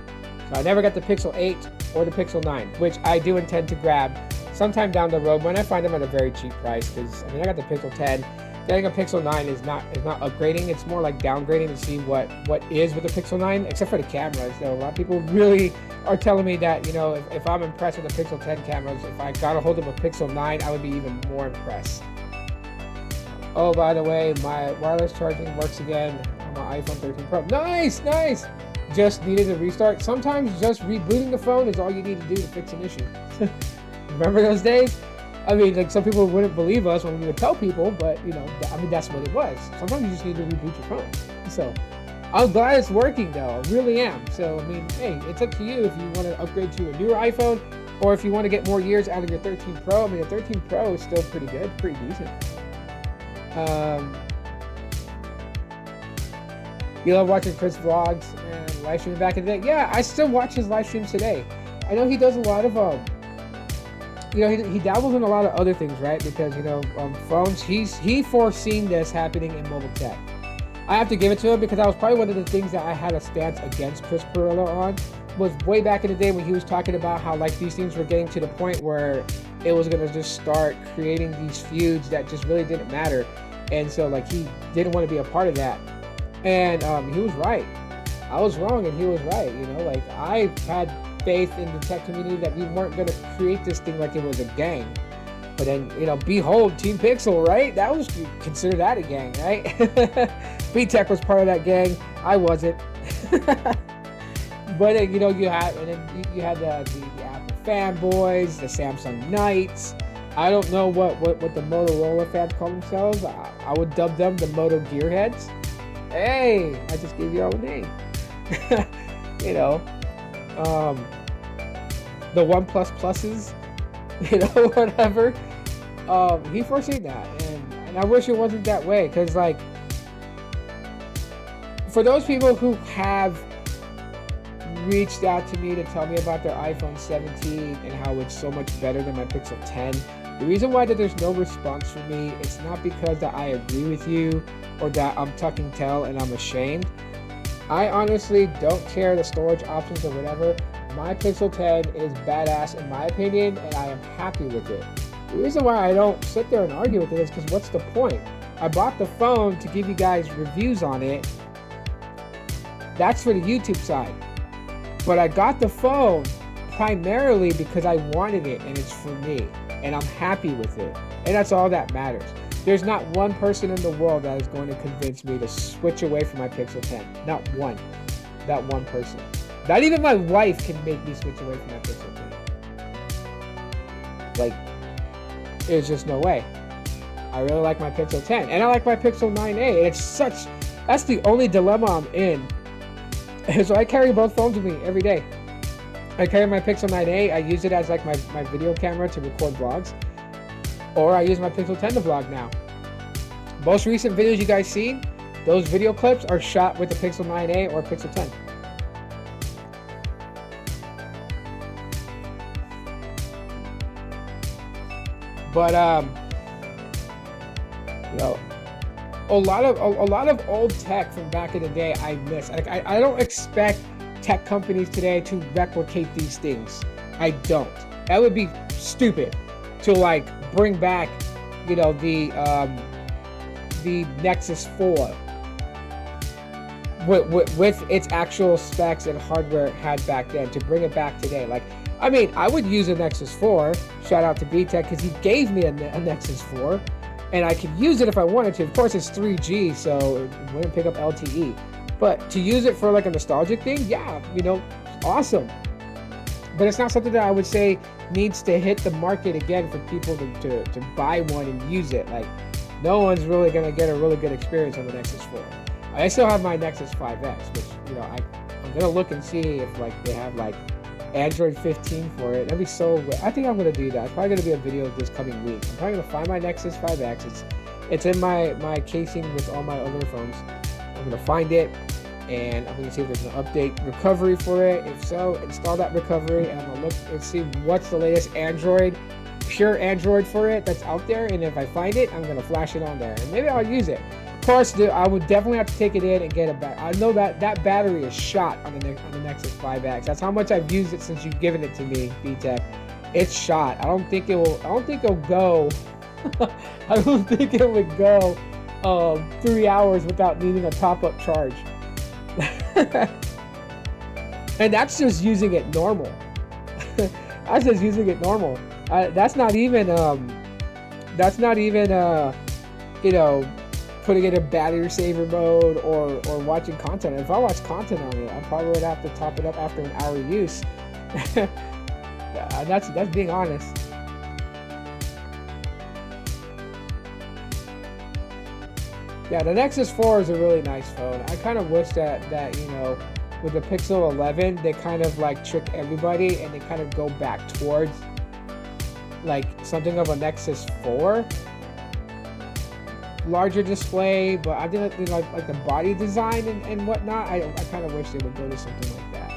So I never got the Pixel 8 or the Pixel 9, which I do intend to grab sometime down the road when I find them at a very cheap price. Because I got the Pixel 10. Getting a Pixel 9 is not upgrading. It's more like downgrading to see what is with the Pixel 9, except for the cameras. So a lot of people really are telling me that, if I'm impressed with the Pixel 10 cameras, if I got a hold of a Pixel 9, I would be even more impressed. Oh, by the way, my wireless charging works again on my iPhone 13 Pro. Nice! Just needed to restart. Sometimes just rebooting the phone is all you need to do to fix an issue. Remember those days? I mean, like, some people wouldn't believe us when we would tell people, but, that's what it was. Sometimes you just need to reboot your phone. So, I'm glad it's working, though. I really am. So, I mean, hey, it's up to you if you want to upgrade to a newer iPhone, or if you want to get more years out of your 13 Pro. I mean, the 13 Pro is still pretty good, pretty decent. You love watching Chris vlogs and live streaming back in the day? Yeah, I still watch his live streams today. I know he does a lot of he dabbles in a lot of other things, right? Because phones, he foreseen this happening in mobile tech. I have to give it to him, because that was probably one of the things that I had a stance against Chris Perillo on, was way back in the day when he was talking about how, like, these things were getting to the point where it was going to just start creating these feuds that just really didn't matter. And so, like, he didn't want to be a part of that. And he was right. I was wrong and he was right. Like, I had faith in the tech community that we weren't going to create this thing like it was a gang. But then, behold, Team Pixel, right? That was, consider that a gang, right? B-Tech was part of that gang. I wasn't. But then, you had the Apple fanboys, the Samsung Knights. I don't know what the Motorola fans call themselves. I would dub them the Moto Gearheads. Hey, I just gave you all a name. The OnePlus Pluses, whatever. He foreseen that, and I wish it wasn't that way, because, like, for those people who have reached out to me to tell me about their iPhone 17 and how it's so much better than my Pixel 10, the reason why that there's no response from me, it's not because that I agree with you or that I'm tucking tail and I'm ashamed. I honestly don't care the storage options or whatever. My Pixel 10 is badass in my opinion, and I am happy with it. The reason why I don't sit there and argue with it is because what's the point? I bought the phone to give you guys reviews on it. That's for the YouTube side. But I got the phone primarily because I wanted it, and it's for me. And I'm happy with it. And that's all that matters. There's not one person in the world that is going to convince me to switch away from my Pixel 10. Not one. Not one person. Not even my wife can make me switch away from my Pixel 10. Like, there's just no way. I really like my Pixel 10. And I like my Pixel 9A. And that's the only dilemma I'm in. So I carry both phones with me every day. I carry my Pixel 9A. I use it as like my video camera to record vlogs. Or I use my Pixel 10 to vlog now. Most recent videos you guys seen, those video clips are shot with the Pixel 9A or Pixel 10. But a lot of old tech from back in the day I miss. Like, I don't expect tech companies today to replicate these things. I don't. That would be stupid to, like, bring back, the Nexus 4 with its actual specs and hardware it had back then, to bring it back today. Like, I mean, I would use a Nexus 4. Shout out to B-Tech, because he gave me a Nexus 4, and I could use it if I wanted to. Of course, it's 3G, so it wouldn't pick up LTE. But to use it for, like, a nostalgic thing, yeah, awesome. But it's not something that I would say needs to hit the market again for people to buy one and use it. Like, no one's really going to get a really good experience on the Nexus 4. I still have my Nexus 5X, which, I'm going to look and see if, like, they have, like, Android 15 for it. That'd be so... I think I'm going to do that. It's probably going to be a video this coming week. I'm probably going to find my Nexus 5X. It's in my casing with all my other phones. I'm going to find it, and I'm going to see if there's an update recovery for it. If so, install that recovery, and I'm going to look and see what's the latest Android pure Android for it that's out there, and if I find it, I'm gonna flash it on there, and maybe I'll use it. Of course, I would definitely have to take it in and get it back. I know that that battery is shot on the Nexus 5X. That's how much I've used it since you've given it to me, BTech. It's shot. I don't think it'll go. I don't think it would go 3 hours without needing a top-up charge. And that's just using it normal. That's just using it normal. That's not even you know, putting it in battery saver mode or watching content. If I watch content on it, I probably would have to top it up after an hour use. That's being honest. Yeah, the Nexus 4 is a really nice phone. I kind of wish that you know, with the Pixel 11, they kind of like trick everybody and they kind of go back towards like something of a Nexus 4. Larger display, but I didn't like the body design and whatnot. I kind of wish they would go to something like that.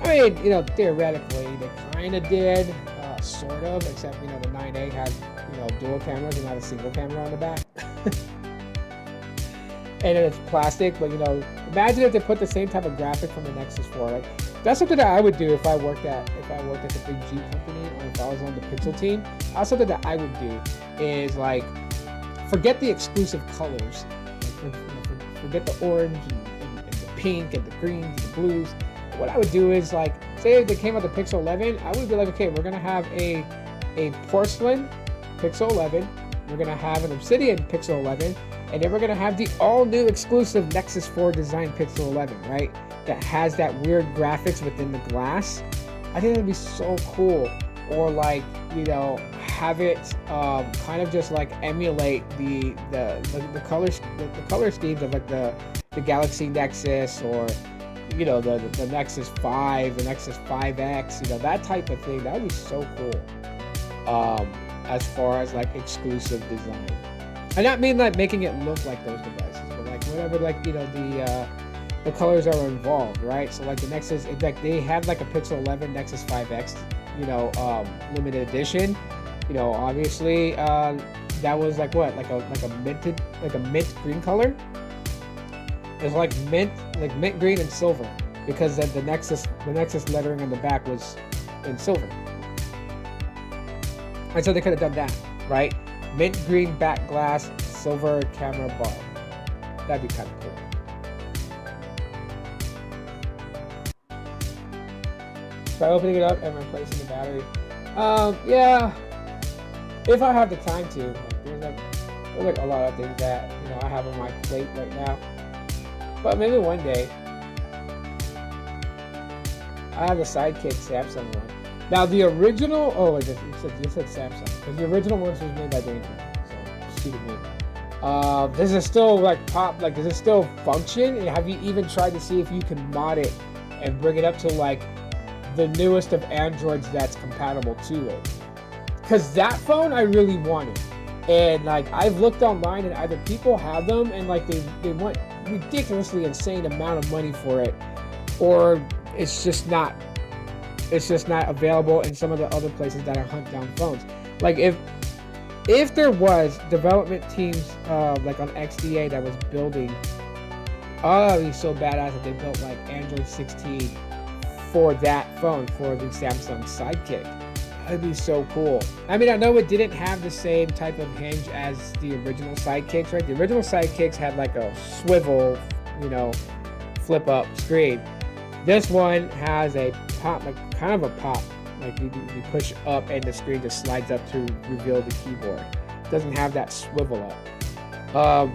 I mean, you know, theoretically they kind of did, sort of, except you know the 9A had, you know, dual cameras and not a single camera on the back. And then it's plastic, but you know, imagine if they put the same type of graphic from the Nexus 4. Like, that's something that I would do if I worked at the big G company, or if I was on the Pixel team. That's something that I would do, is like, forget the exclusive colors. Like, forget the orange and the pink and the greens and the blues. What I would do is, like, say if they came out the Pixel 11, I would be like, okay, we're gonna have a porcelain Pixel 11, we're gonna have an obsidian Pixel 11, and then we're gonna have the all-new exclusive Nexus 4 design Pixel 11, right? That has that weird graphics within the glass. I think that'd be so cool. Or like, you know, have it kind of just like emulate the color schemes of like the Galaxy Nexus, or you know, the Nexus 5, the Nexus 5X, you know, that type of thing. That would be so cool. As far as like exclusive design. I not mean like making it look like those devices, but like whatever, like, you know, the colors are involved, right? So like the Nexus, like they had like a Pixel 11 Nexus 5X, you know, limited edition. You know, obviously that was like what, like a mint green color. It's like mint green and silver, because the Nexus lettering on the back was in silver. And so they could have done that, right? Mint green back glass, silver camera bar. That'd be kind of cool. Try opening it up and replacing the battery. Yeah, if I have the time to. Like, there's like a lot of things that, you know, I have on my plate right now. But maybe one day. I have the Sidekick Samsung one. Now the original, oh wait, you said Samsung, because the original one was made by Danger, so stupid me. Does it still like pop? Like, does it still function? And have you even tried to see if you can mod it and bring it up to like the newest of Androids that's compatible to it? Because that phone I really wanted, and like I've looked online and either people have them and like they want ridiculously insane amount of money for it, or it's just not available in some of the other places that I hunt down phones. Like if there was development teams like on XDA that was building, oh, it'd be so badass if they built like Android 16 for that phone, for the Samsung Sidekick. That'd be so cool. I mean, I know it didn't have the same type of hinge as the original Sidekicks, right? The original Sidekicks had like a swivel, you know, flip up screen. This one has a pop, like kind of a pop, like you push up and the screen just slides up to reveal the keyboard. It doesn't have that swivel up.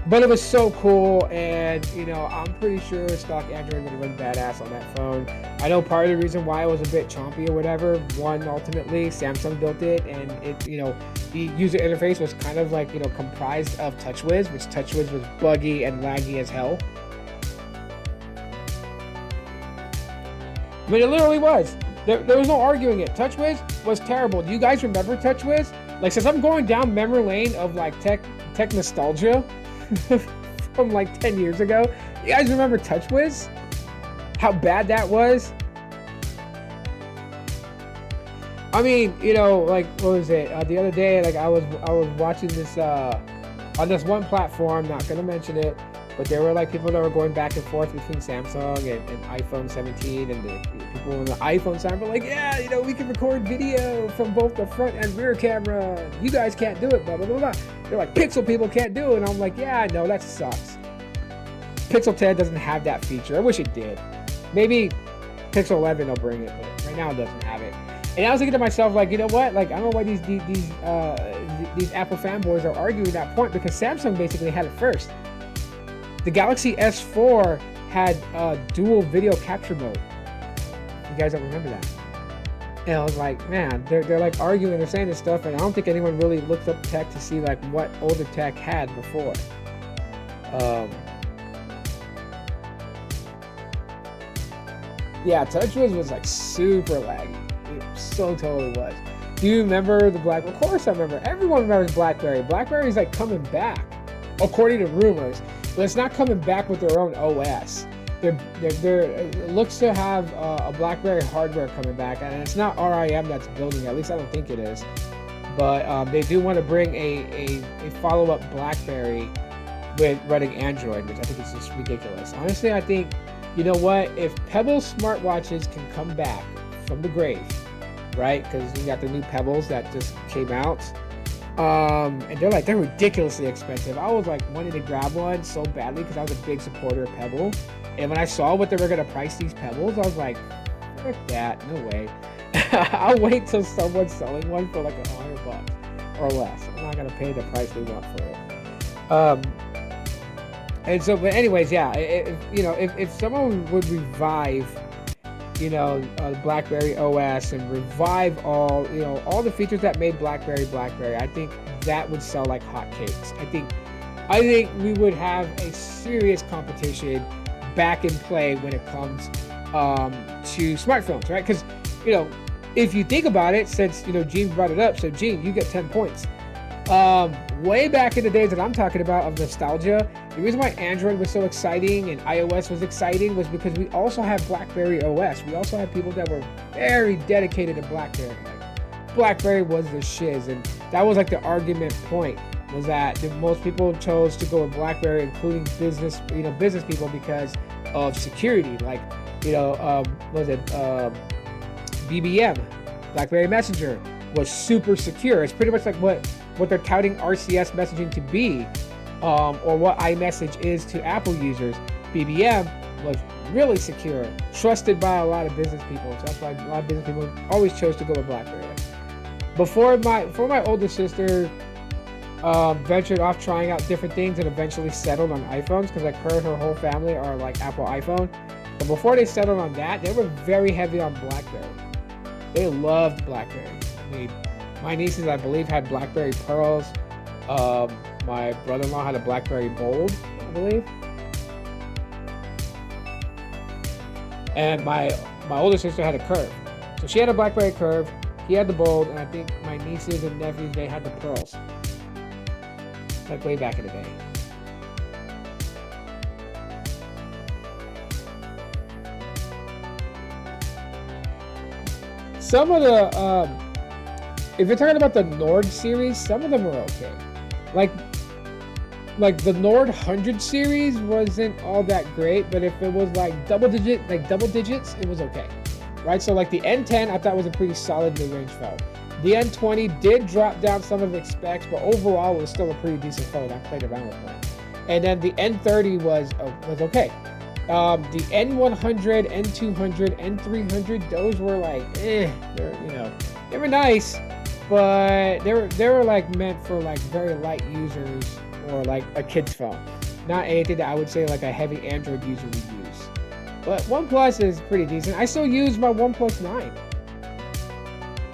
But it was so cool, and you know, I'm pretty sure stock Android would run badass on that phone. I know part of the reason why it was a bit chompy or whatever, one, ultimately Samsung built it, and it, you know, the user interface was kind of like, you know, comprised of TouchWiz, which TouchWiz was buggy and laggy as hell. I mean, it literally was. There was no arguing it. TouchWiz was terrible. Do you guys remember TouchWiz? Like, since I'm going down memory lane of like tech nostalgia from like 10 years ago, you guys remember TouchWiz? How bad that was? I mean, like what was it? The other day, like I was watching this on this one platform. Not gonna mention it, but there were like people that were going back and forth between Samsung and iPhone 17, and the people on the iPhone side were like, yeah, we can record video from both the front and rear camera. You guys can't do it, blah blah blah blah. They're like, Pixel people can't do it, and I'm like, yeah, I know, that sucks. Pixel 10 doesn't have that feature. I wish it did. Maybe Pixel 11 will bring it, but right now it doesn't have it. And I was thinking to myself, like, you know what? Like, I don't know why these Apple fanboys are arguing that point, because Samsung basically had it first. The Galaxy S4 had dual video capture mode. You guys don't remember that? And I was like, man, they're like arguing, they're saying this stuff, and I don't think anyone really looked up tech to see like what older tech had before. Yeah, TouchWiz was like super laggy. It so totally was. Do you remember the Black? Of course I remember. Everyone remembers BlackBerry. BlackBerry's like coming back, according to rumors, but it's not coming back with their own OS. It looks to have a BlackBerry hardware coming back, and it's not RIM that's building it. At least I don't think it is. But they do want to bring a follow-up BlackBerry with running Android, which I think is just ridiculous. Honestly, I think, you know what? If Pebble smartwatches can come back from the grave, right? Because we got the new Pebbles that just came out, and they're ridiculously expensive. I was like wanting to grab one so badly because I was a big supporter of Pebble, and when I saw what they were gonna price these Pebbles, I was like, frick that, no way. I'll wait till someone's selling one for like $100 or less. I'm not gonna pay the price they want for it. And so, but anyways, yeah, if someone would revive, BlackBerry OS and revive all the features that made BlackBerry, I think that would sell like hotcakes. I think we would have a serious competition back in play when it comes to smartphones, right? Because, if you think about it, since, Gene brought it up, so Gene, you get 10 points. Way back in the days that I'm talking about of nostalgia, the reason why Android was so exciting and iOS was exciting was because we also had BlackBerry OS. We also had people that were very dedicated to BlackBerry. Like, BlackBerry was the shiz, and that was like the argument point, was that most people chose to go with BlackBerry, including business people, because of security. Like, BBM, BlackBerry Messenger, was super secure. It's pretty much like what they're touting RCS messaging to be, or what iMessage is to Apple users. BBM was really secure, trusted by a lot of business people. So that's why a lot of business people always chose to go with BlackBerry. Before my older sister ventured off trying out different things and eventually settled on iPhones, because like her whole family are like Apple iPhone. But before they settled on that, they were very heavy on BlackBerry. They loved BlackBerry. I mean, my nieces, I believe, had BlackBerry Pearls. My brother-in-law had a BlackBerry Bold, I believe. And my older sister had a Curve. So she had a BlackBerry Curve, he had the Bold, and I think my nieces and nephews, they had the Pearls. Like way back in the day. Some of the, if you're talking about the Nord series, some of them are okay. Like the Nord 100 series wasn't all that great, but if it was like double digits, it was okay, right? So like the N10, I thought was a pretty solid mid-range phone. The N20 did drop down some of its specs, but overall it was still a pretty decent phone. I played around with one. And then the N30 was okay. The N100, N200, N300, those were like, they were nice, but they were like meant for like very light users or like a kid's phone. Not anything that I would say like a heavy Android user would use. But OnePlus is pretty decent. I still use my OnePlus 9.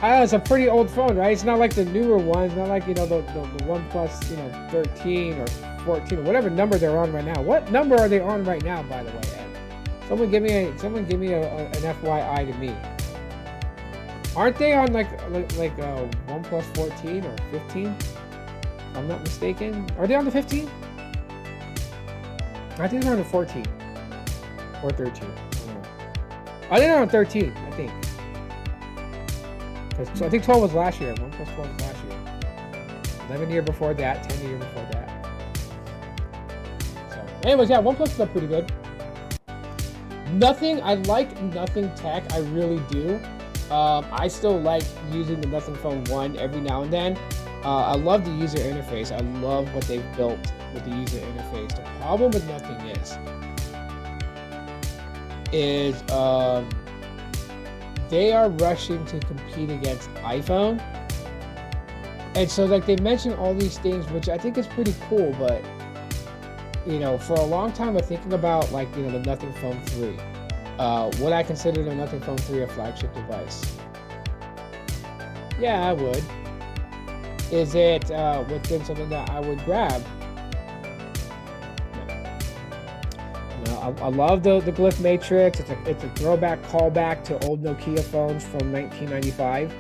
It's a pretty old phone, right? It's not like the newer ones, not like, the OnePlus, 13 or 14 or whatever number they're on right now. What number are they on right now, by the way, Ed? Someone give me an FYI to me. Aren't they on like OnePlus 14 or 15? If I'm not mistaken. Are they on the 15? I think they're on the 14 or 13. I don't know. I think they're on 13, I think. Because I think 12 was last year. OnePlus 12 was last year. 11 year before that, 10 year before that. So, anyways, yeah, OnePlus is pretty good. Nothing, I like Nothing Tech, I really do. I still like using the Nothing Phone 1 every now and then. I love the user interface. I love what they've built with the user interface. The problem with Nothing is they are rushing to compete against iPhone. And so like they mention all these things, which I think is pretty cool, but you know, for a long time I'm thinking about like, you know, the Nothing Phone 3. Would I consider the Nothing Phone 3 a flagship device? Yeah, I would. Is it within something that I would grab? No. I love the glyph matrix. It's a throwback callback to old Nokia phones from 1995.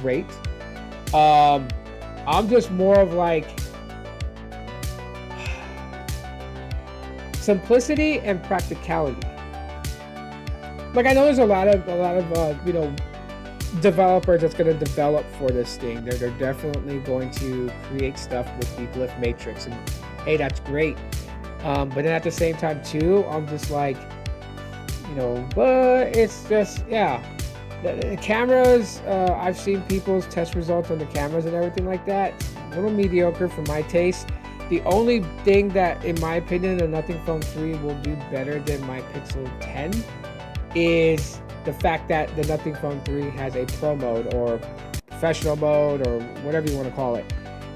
Great. I'm just more of like simplicity and practicality. Like I know there's a lot of you know, developers that's going to develop for this thing. They're definitely going to create stuff with the glyph matrix, and hey, that's great. But then at the same time too, I'm just like, you know, but it's just, yeah, the cameras, I've seen people's test results on the cameras and everything like that. It's a little mediocre for my taste. The only thing that, in my opinion, the Nothing Phone 3 will do better than my Pixel 10 is the fact that the Nothing Phone 3 has a pro mode or professional mode or whatever you want to call it,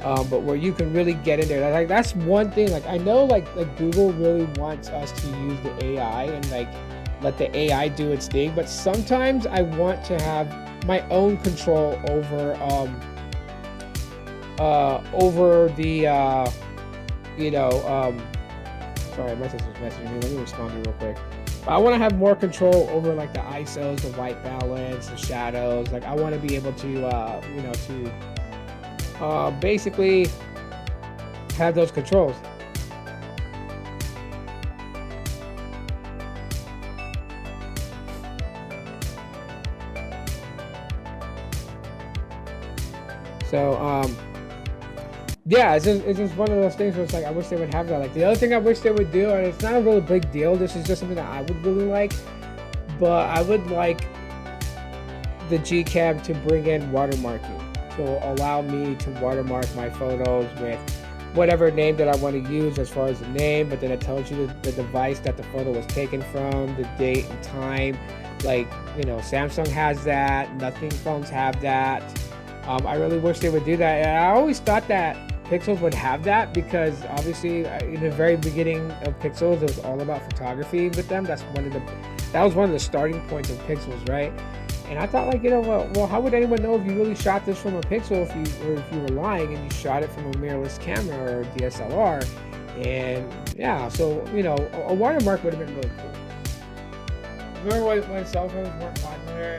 but where you can really get in there. Like that's one thing. Like I know, like Google really wants us to use the AI and like let the AI do its thing, but sometimes I want to have my own control over the you know, sorry, my sister's messaging me. Let me respond to you real quick. I want to have more control over like the ISOs, the white balance, the shadows. Like I want to be able to, you know, to basically have those controls. So, yeah, it's just one of those things where it's like I wish they would have that. Like the other thing I wish they would do, and it's not a really big deal, this is just something that I would really like, but I would like the Gcam to bring in watermarking to allow me to watermark my photos with whatever name that I want to use as far as the name, but then it tells you the device that the photo was taken from, the date and time. Like, you know, Samsung has that, Nothing phones have that. I really wish they would do that. And I always thought that Pixels would have that because obviously in the very beginning of Pixels, it was all about photography with them. That was one of the starting points of Pixels, right? And I thought, like, you know, well, how would anyone know if you really shot this from a Pixel if you were lying and you shot it from a mirrorless camera or DSLR? And yeah, so you know, a watermark would have been really cool. Remember when cell phones weren't popular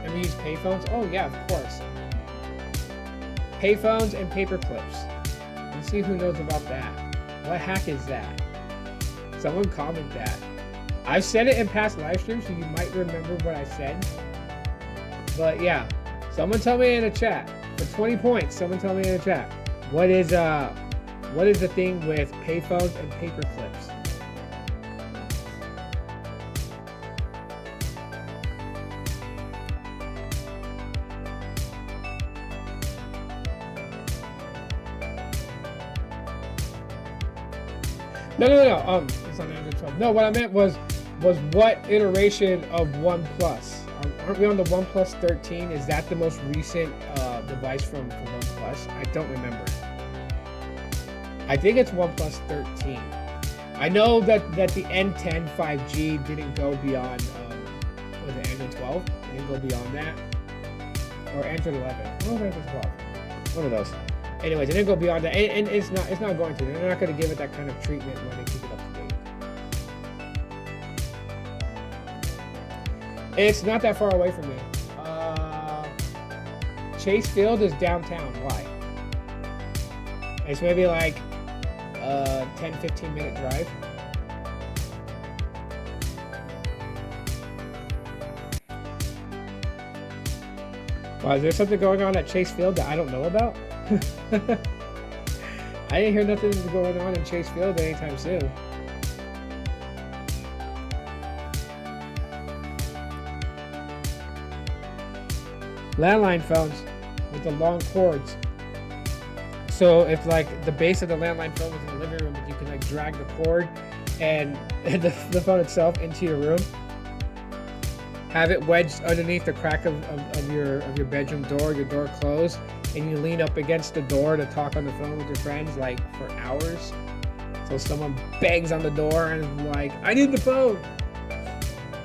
and we used payphones? Oh yeah, of course. Payphones and paper clips. Let's see who knows about that. What hack is that? Someone comment that. I've said it in past live streams, so you might remember what I said. But yeah, someone tell me in the chat. For 20 points, someone tell me in the chat. What is the thing with payphones and paper clips? No. It's on Android 12. No, what I meant was what iteration of OnePlus? Aren't we on the OnePlus 13? Is that the most recent device from OnePlus? I don't remember. I think it's OnePlus 13. I know that the N10 5G didn't go beyond was it Android 12? It didn't go beyond that, or Android 11. Oh, Android 12. One of those. Anyways, it didn't go beyond that, and it's not going to. They're not going to give it that kind of treatment when they keep it up to date. It's not that far away from me. Chase Field is downtown. Why? It's maybe like a 10-15 minute drive. Is there something going on at Chase Field that I don't know about? I didn't hear nothing going on in Chase Field anytime soon. Landline phones with the long cords. So if like the base of the landline phone was in the living room, you can like drag the cord and the phone itself into your room. Have it wedged underneath the crack of your bedroom door, your door closed, and you lean up against the door to talk on the phone with your friends like for hours. So someone bangs on the door and is like, I need the phone.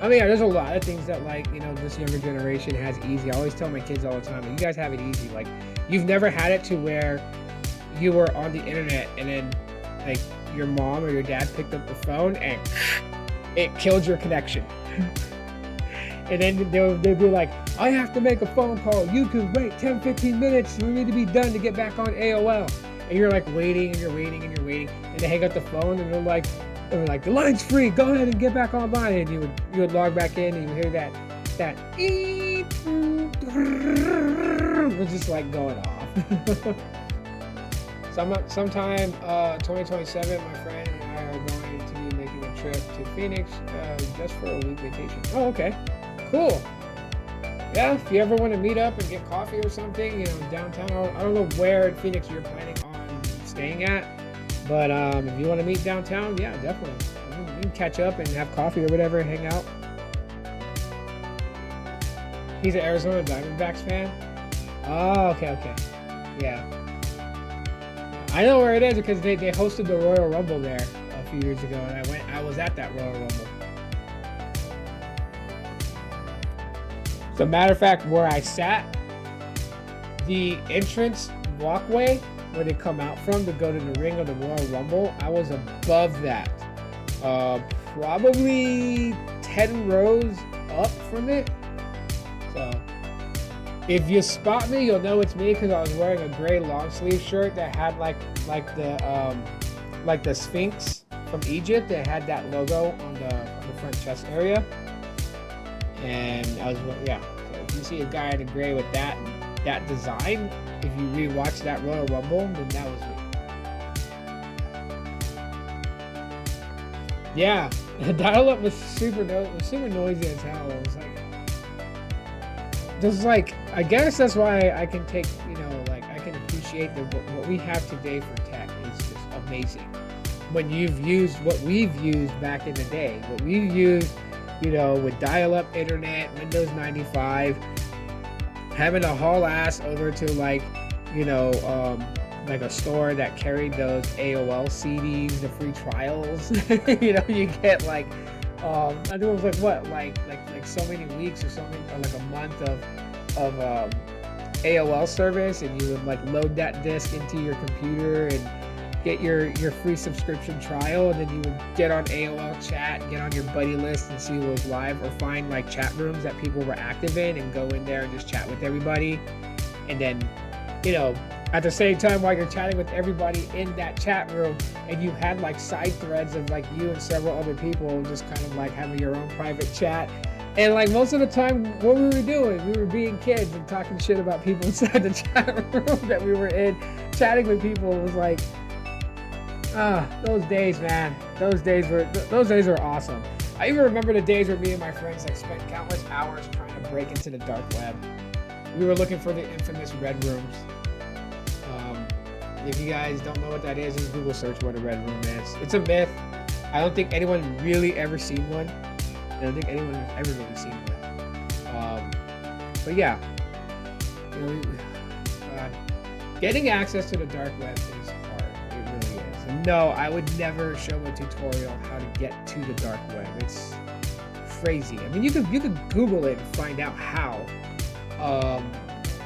I mean, yeah, there's a lot of things that like, you know, this younger generation has easy. I always tell my kids all the time, you guys have it easy. Like, you've never had it to where you were on the internet and then like your mom or your dad picked up the phone and it killed your connection. And then they'll be like, I have to make a phone call. You can wait 10, 15 minutes. We need to be done to get back on AOL. And you're like waiting and you're waiting and you're waiting. And they hang up the phone and they're like, the line's free. Go ahead and get back online. And you would log back in and you would hear that it was just like going off. Sometime 2027, my friend and I are going to be making a trip to Phoenix just for a week vacation. Oh, okay. Cool. Yeah, if you ever want to meet up and get coffee or something, you know, downtown, I don't know where in Phoenix you're planning on staying at, but if you want to meet downtown, yeah, definitely. You can catch up and have coffee or whatever, hang out. He's an Arizona Diamondbacks fan? Oh, okay. Yeah. I know where it is because they hosted the Royal Rumble there a few years ago, and I was at that Royal Rumble. As a matter of fact, where I sat, the entrance walkway where they come out from to go to the ring of the Royal Rumble, I was above that. Probably 10 rows up from it. So if you spot me, you'll know it's me because I was wearing a gray long sleeve shirt that had like the Sphinx from Egypt. That had that logo on the front chest area. And I was, yeah. So if you see a guy in the gray with that design, if you rewatch that Royal Rumble, then that was me. Yeah, the dial-up was super noisy as hell. It was like, I guess that's why I can take, you know, like I can appreciate what we have today for tech is just amazing. When you've used what we've used back in the day, what we've used, you know, with dial-up internet, Windows 95, having to haul ass over to like, you know, like a store that carried those AOL CDs, the free trials. You know, you get like, I think it was like what, like so many weeks or something, or like a month of AOL service, and you would like load that disc into your computer and get your free subscription trial, and then you would get on AOL chat, get on your buddy list and see who was live, or find like chat rooms that people were active in and go in there and just chat with everybody. And then, you know, at the same time while you're chatting with everybody in that chat room, and you had like side threads of like you and several other people just kind of like having your own private chat. And like most of the time, what we were doing, we were being kids and talking shit about people inside the chat room that we were in, chatting with people. It was like, those days, man. Those days were awesome. I even remember the days where me and my friends like spent countless hours trying to break into the dark web. We were looking for the infamous red rooms. If you guys don't know what that is, just Google search what a red room is. It's a myth. I don't think anyone really ever seen one. I don't think anyone has ever really seen one. But yeah, you know, getting access to the dark web is hard. It really is. And no, I would never show a tutorial how to get to the dark web. It's crazy. I mean, you could Google it and find out how.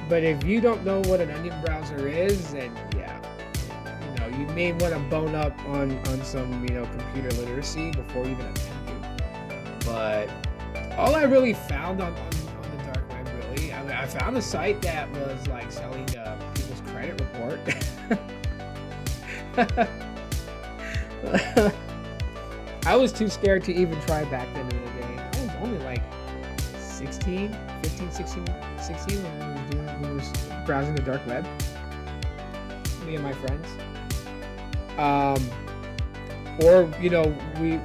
But if you don't know what an onion browser is, then yeah, you know, you may want to bone up on some, you know, computer literacy before even attempting. But all I really found on the dark web, really, I found a site that was like selling people's credit report. I was too scared to even try back then in the day. I was only like 16 when we were doing we was browsing the dark web, me and my friends. Or you know, we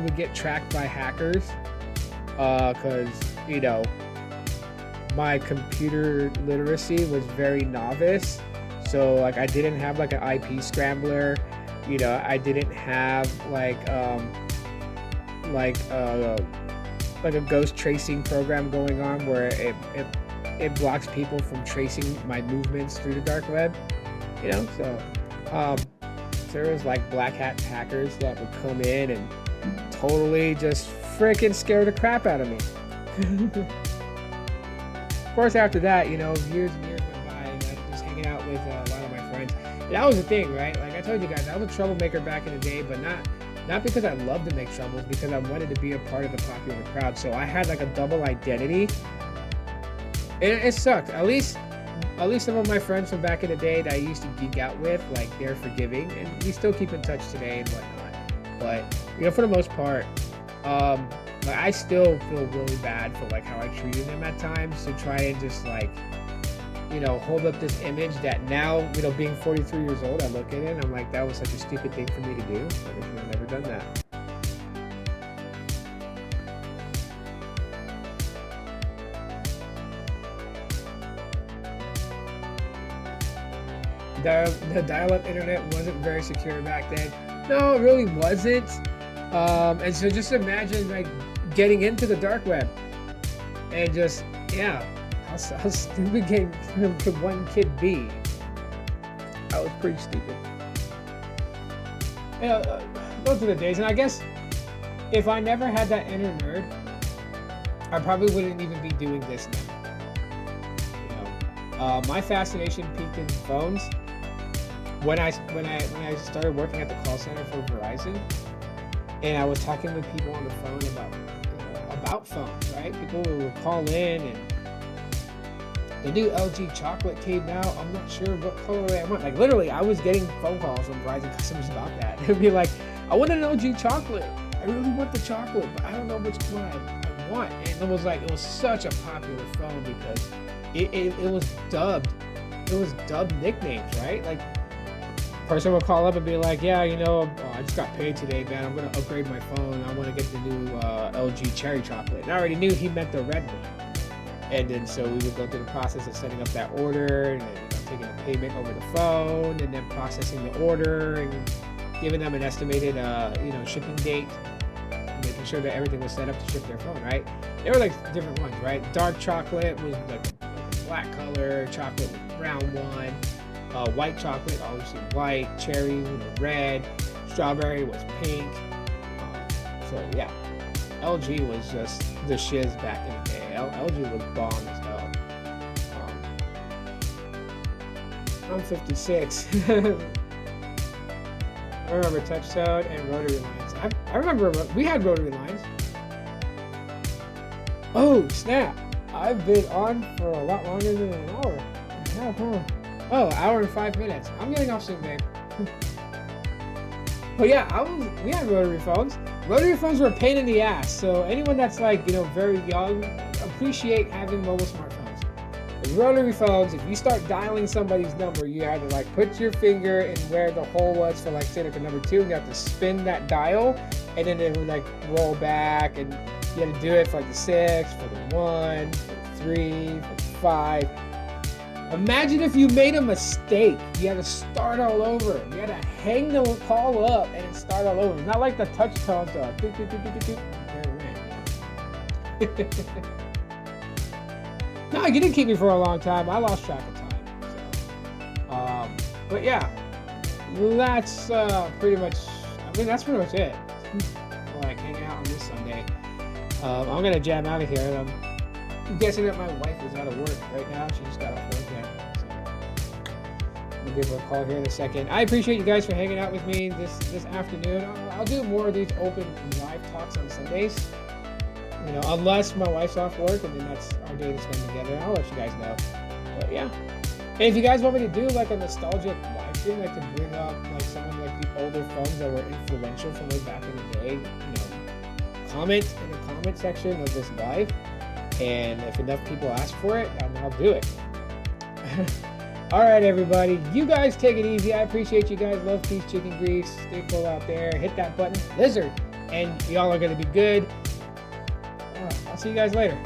would get tracked by hackers, because you know, my computer literacy was very novice. So like I didn't have like an IP scrambler, you know, I didn't have like a ghost tracing program going on where it blocks people from tracing my movements through the dark web, you know. So there was like black hat hackers that would come in and totally just freaking scare the crap out of me. Of course, after that, you know, years and years went by, and I was hanging out with a lot of my friends. And that was the thing, right? Like I told you guys, I was a troublemaker back in the day, but not because I loved to make troubles, because I wanted to be a part of the popular crowd. So I had like a double identity. It sucked. At least some of my friends from back in the day that I used to geek out with, like they're forgiving, and we still keep in touch today and whatnot. But you know, for the most part, like I still feel really bad for like how I treated them at times, to try and just like, you know, hold up this image that now, you know, being 43 years old, I look at it and I'm like, that was such a stupid thing for me to do. I wish I had never done that. The dial-up internet wasn't very secure back then. No, it really wasn't. And so just imagine like getting into the dark web and just, yeah, how stupid could one kid be? That was pretty stupid. You know, those are the days. And I guess if I never had that inner nerd, I probably wouldn't even be doing this now. You know, my fascination peaked in phones when I started working at the call center for Verizon, and I was talking with people on the phone about phones, right? People would call in, and the new LG chocolate came out. I'm not sure what color I want. Like literally, I was getting phone calls from Verizon customers about that. They'd be like, "I want an LG chocolate. I really want the chocolate, but I don't know which one I want." And it was like, it was such a popular phone because it was dubbed. It was dubbed nicknames, right? Like, person would call up and be like, "Yeah, you know, I just got paid today, man. I'm gonna upgrade my phone. I want to get the new LG cherry chocolate." And I already knew he meant the red one. And then so we would go through the process of setting up that order, and then taking a payment over the phone, and then processing the order and giving them an estimated, shipping date, making sure that everything was set up to ship their phone, right? There were like different ones, right? Dark chocolate was like a black color, chocolate was brown one. White chocolate, obviously white, cherry, red, strawberry was pink. So yeah, LG was just the shiz back in the day. LG was bomb as hell. I'm 56. I remember touchtone and rotary lines. I remember we had rotary lines. Oh snap! I've been on for a lot longer than an hour. Oh, hour and 5 minutes. I'm getting off soon, babe. But yeah, we had rotary phones. Rotary phones were a pain in the ass. So anyone that's like, very young, appreciate having mobile smartphones. With rotary phones, if you start dialing somebody's number, you had to like put your finger in where the hole was for like say like a number 2, and you have to spin that dial, and then it would like roll back, and you had to do it for like the 6, for the 1, for the 3, for the 5. Imagine if you made a mistake. You had to start all over. You had to hang the call up and then start all over. Not like the touch tones. No, you didn't keep me for a long time. I lost track of time. So, but yeah, that's pretty much. That's pretty much it. Like hanging out on this Sunday. I'm gonna jam out of here. I'm guessing that my wife is out of work right now. She just got off work now. So I'll give her a call here in a second. I appreciate you guys for hanging out with me this afternoon. I'll do more of these open live talks on Sundays. Unless my wife's off work, and then that's our day to spend together. I'll let you guys know. But yeah. And if you guys want me to do like a nostalgic live stream, like to bring up like some of like the older phones that were influential from way back in the day, comment in the comment section of this live. And if enough people ask for it, I'll do it. All right, everybody. You guys take it easy. I appreciate you guys. Love, peace, chicken grease. Stay cool out there. Hit that button. Lizard. And y'all are going to be good. I'll see you guys later.